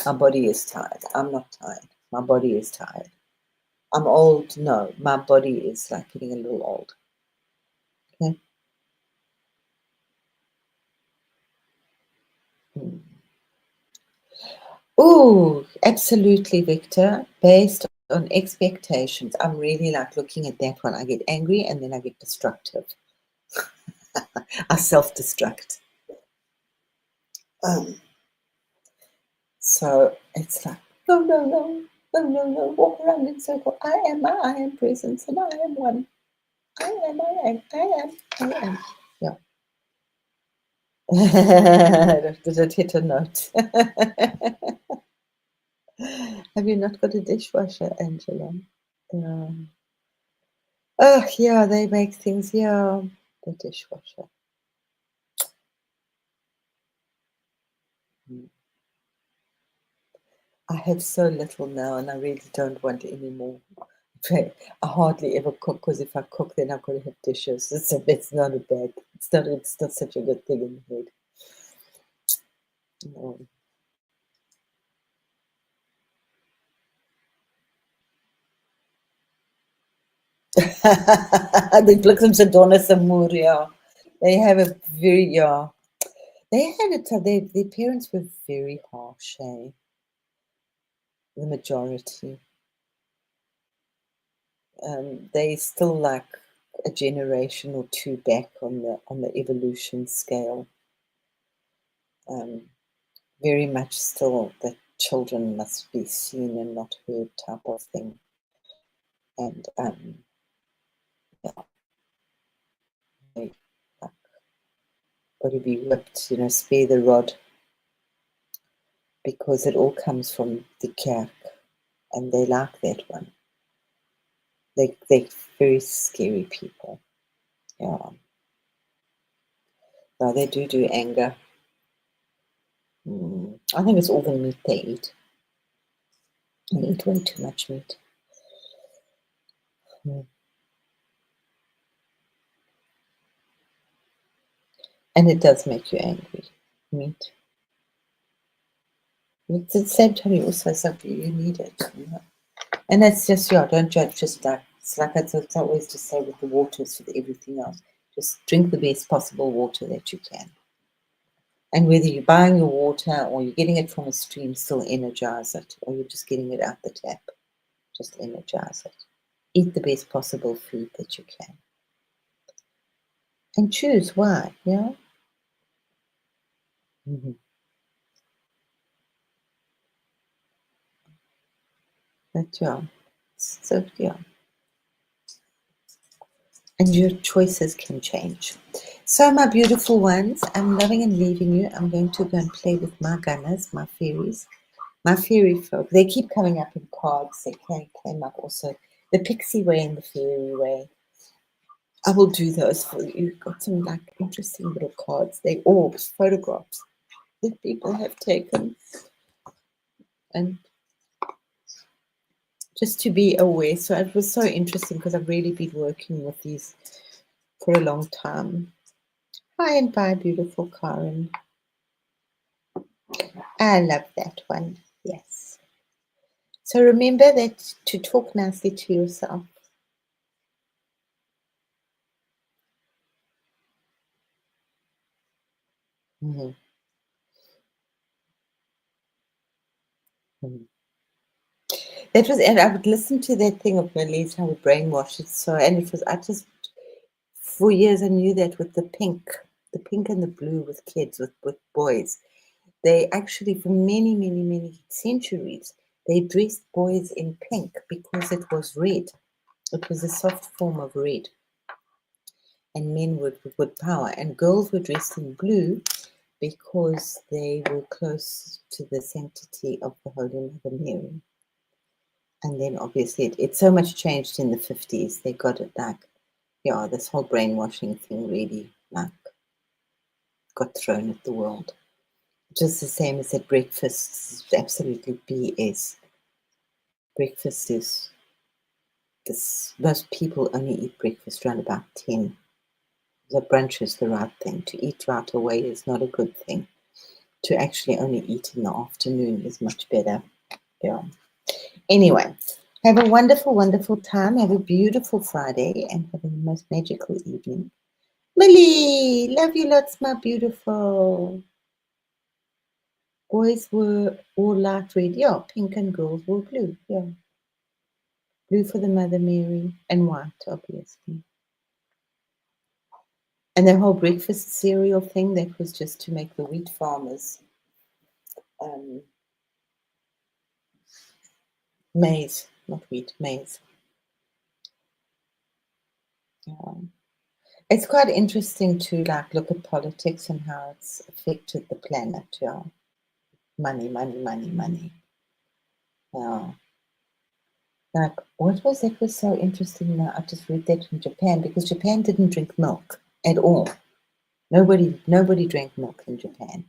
my body is tired. I'm not tired. My body is tired. I'm old. No, my body is getting a little old. Okay. Oh, absolutely, Victor. Based on expectations, I'm really looking at that one. I get angry and then I get destructive. I self-destruct. So it's no, no, no, no, no, no. Walk around in circle. I am presence, and I am one. I am. Yeah. Did it hit a note? Have you not got a dishwasher, Angela? Yeah. Oh, yeah, they make things, yeah, the dishwasher. I have so little now, and I really don't want any more. I hardly ever cook, because if I cook, then I've got to have dishes. It's not a bad. It's not such a good thing in the head. No. Die bliksemse donder se moer, yeah. They have a very, yeah. They had it. Their parents were very harsh, eh? The majority. They still a generation or two back on the evolution scale. Very much still that children must be seen and not heard type of thing. And yeah, they got to be whipped, spare the rod. because it all comes from the kerk, and they like that one. They're very scary people. Yeah. No, they do anger. I think it's all the meat they eat. They eat way too much meat. And it does make you angry, meat. But at the same time, you also something you need it. And that's just, don't judge, just like, it's like I always just say with the waters, with everything else. Just drink the best possible water that you can. And whether you're buying your water or you're getting it from a stream, still energize it. Or you're just getting it out the tap, just energize it. Eat the best possible food that you can. And choose why, yeah? But so and your choices can change. So my beautiful ones, I'm loving and leaving you. I'm going to go and play with my gunners, my fairies, my fairy folk. They keep coming up in cards. They came up also the pixie way and the fairy way. I will do those for you. Got some like interesting little cards. They orbs, photographs that people have taken. And just to be aware. So it was so interesting because I've really been working with these for a long time. Hi and bye, beautiful Karen. I love that one. Yes. So remember that to talk nicely to yourself. Mm-hmm. Mm-hmm. That was, and I would listen to that thing of Lily's how we brainwash it. So, and it was, I just, for years I knew that with the pink and the blue with kids, with boys. They actually, for many, many, many centuries, they dressed boys in pink because it was red. It was a soft form of red. And men with power. And girls were dressed in blue because they were close to the sanctity of the Holy Mother Mary. And then obviously it so much changed in the 50s. They got it like, this whole brainwashing thing really like got thrown at the world. Just the same as that breakfast is absolutely BS. Breakfast is this, most people only eat breakfast around about 10. The brunch is the right thing. To eat right away is not a good thing. To actually only eat in the afternoon is much better. Yeah. Anyway, have a wonderful, wonderful time. Have a beautiful Friday and have the most magical evening. Millie, love you lots, my beautiful. Boys were all light red, pink, and girls were blue, blue for the Mother Mary and white, obviously. And the whole breakfast cereal thing, that was just to make the wheat farmers maize, not wheat, maize. It's quite interesting to like look at politics and how it's affected the planet. Money, money, money, money. Yeah. Like, what was that was so interesting now? I just read that from Japan, because Japan didn't drink milk at all. Nobody drank milk in Japan.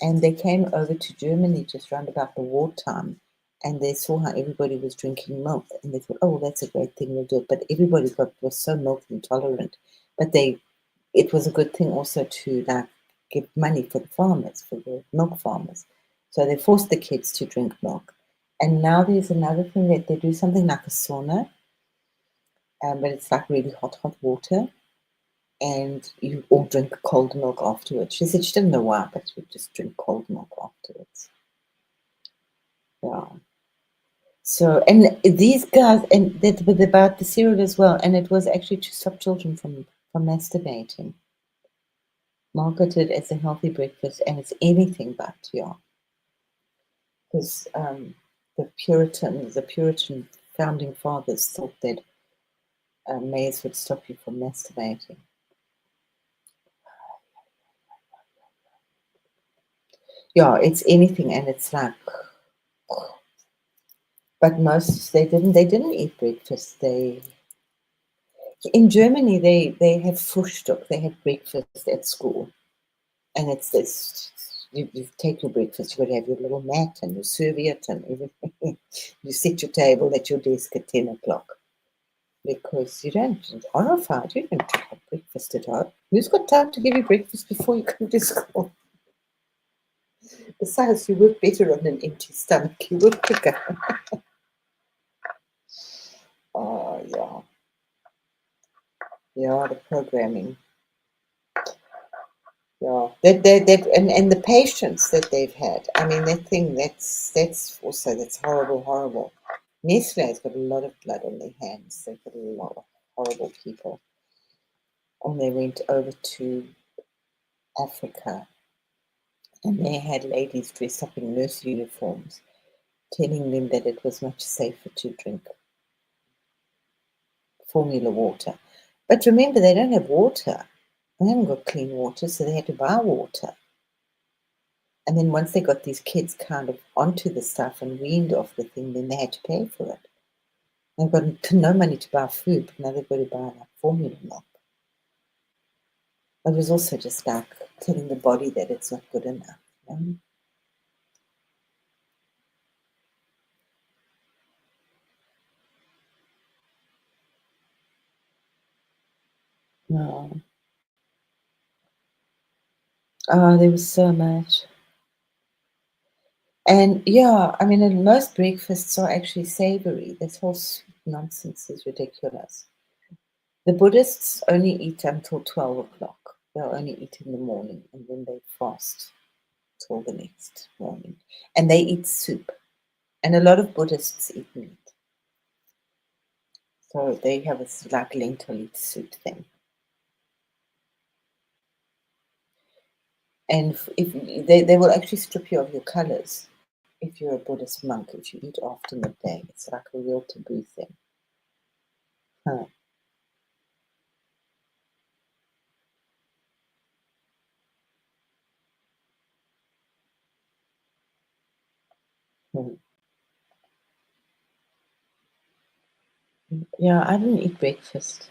And they came over to Germany just round about the wartime, and they saw how everybody was drinking milk, and they thought, oh, well, that's a great thing, we'll do it. But everybody was so milk intolerant. But it was a good thing also to like give money for the farmers, for the milk farmers. So they forced the kids to drink milk. And now there's another thing that they do, something like a sauna, but it's like really hot water, and you all drink cold milk afterwards. She said she didn't know why, but you just drink cold milk afterwards. Yeah. So, and these guys, and that was about the cereal as well, and it was actually to stop children from masturbating. Marketed as a healthy breakfast, and it's anything but, because the Puritan founding fathers thought that maize would stop you from masturbating. Yeah, it's anything, and it's like, but most they didn't eat breakfast. They in Germany they have Frühstück. They have breakfast at school, and it's this. You take your breakfast. You got to have your little mat and your serviette and everything. You set your table at your desk at 10 o'clock because you don't. Horrified. You don't have breakfast at home. Who's got time to give you breakfast before you come to school? Besides, you work better on an empty stomach. You work quicker. Oh yeah, yeah. The programming. Yeah, and the patience that they've had. I mean, that thing that's also that's horrible. Nestle's got a lot of blood on their hands. They've got a lot of horrible people. And they went over to Africa, and they had ladies dressed up in nurse uniforms, telling them that it was much safer to drink formula water. But remember, they don't have water. They haven't got clean water, so they had to buy water. And then once they got these kids kind of onto the stuff and weaned off the thing, then they had to pay for it. They've got no money to buy food, but now they've got to buy like formula milk. It was also just like telling the body that it's not good enough. You know? No. Oh, there was so much. And yeah, I mean, and most breakfasts are actually savory. This whole sweet nonsense is ridiculous. The Buddhists only eat until 12 o'clock. They'll only eat in the morning and then they fast till the next morning. And they eat soup. And a lot of Buddhists eat meat. So they have a like lentil soup thing. And if they will actually strip you of your colors if you're a Buddhist monk, if you eat after midday. It's like a real taboo thing. Huh. Hmm. Yeah, I didn't eat breakfast.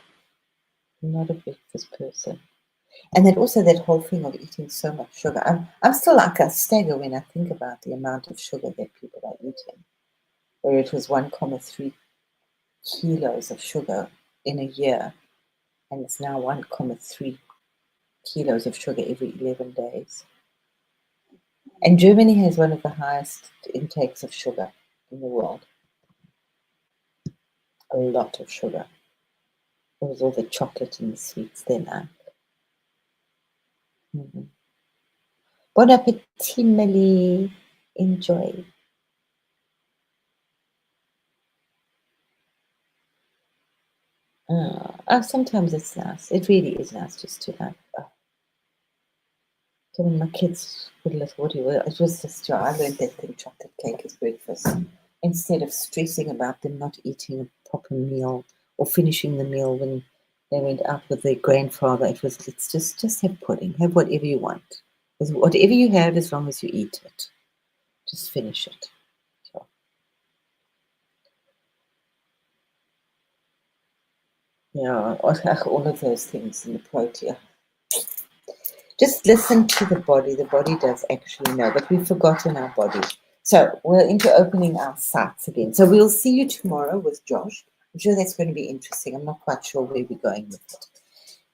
I'm not a breakfast person. And then also that whole thing of eating so much sugar. I'm still like a stagger when I think about the amount of sugar that people are eating. Where it was 1,3 kilos of sugar in a year, and it's now 1,3 kilos of sugar every 11 days. And Germany has one of the highest intakes of sugar in the world. A lot of sugar. With all the chocolate and the sweets they like. Mhm. Bon appetit, Millie. Enjoy. Sometimes it's nice. It really is nice just to like. So when my kids were little, it was just, I learned that thing, chocolate cake is breakfast. Instead of stressing about them not eating a proper meal or finishing the meal when they went out with their grandfather, it was, let's just have pudding, have whatever you want. Whatever you have, as long as you eat it, just finish it. So, yeah, all of those things in the protein. Just listen to the body. The body does actually know, but we've forgotten our body. So we're into opening our sights again. So we'll see you tomorrow with Josh. I'm sure that's going to be interesting. I'm not quite sure where we're going with it.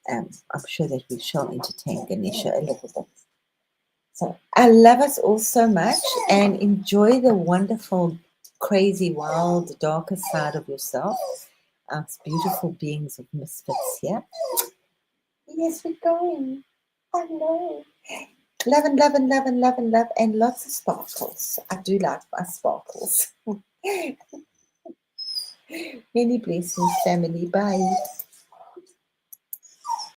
I'm sure that we shall entertain Ganesha a little bit. So I love us all so much and enjoy the wonderful, crazy, wild, darker side of yourself. Us beautiful beings of misfits here. Yes, we're going. I know. Love and love and love and love and love and lots of sparkles. I do like my sparkles. Many blessings, family. Bye.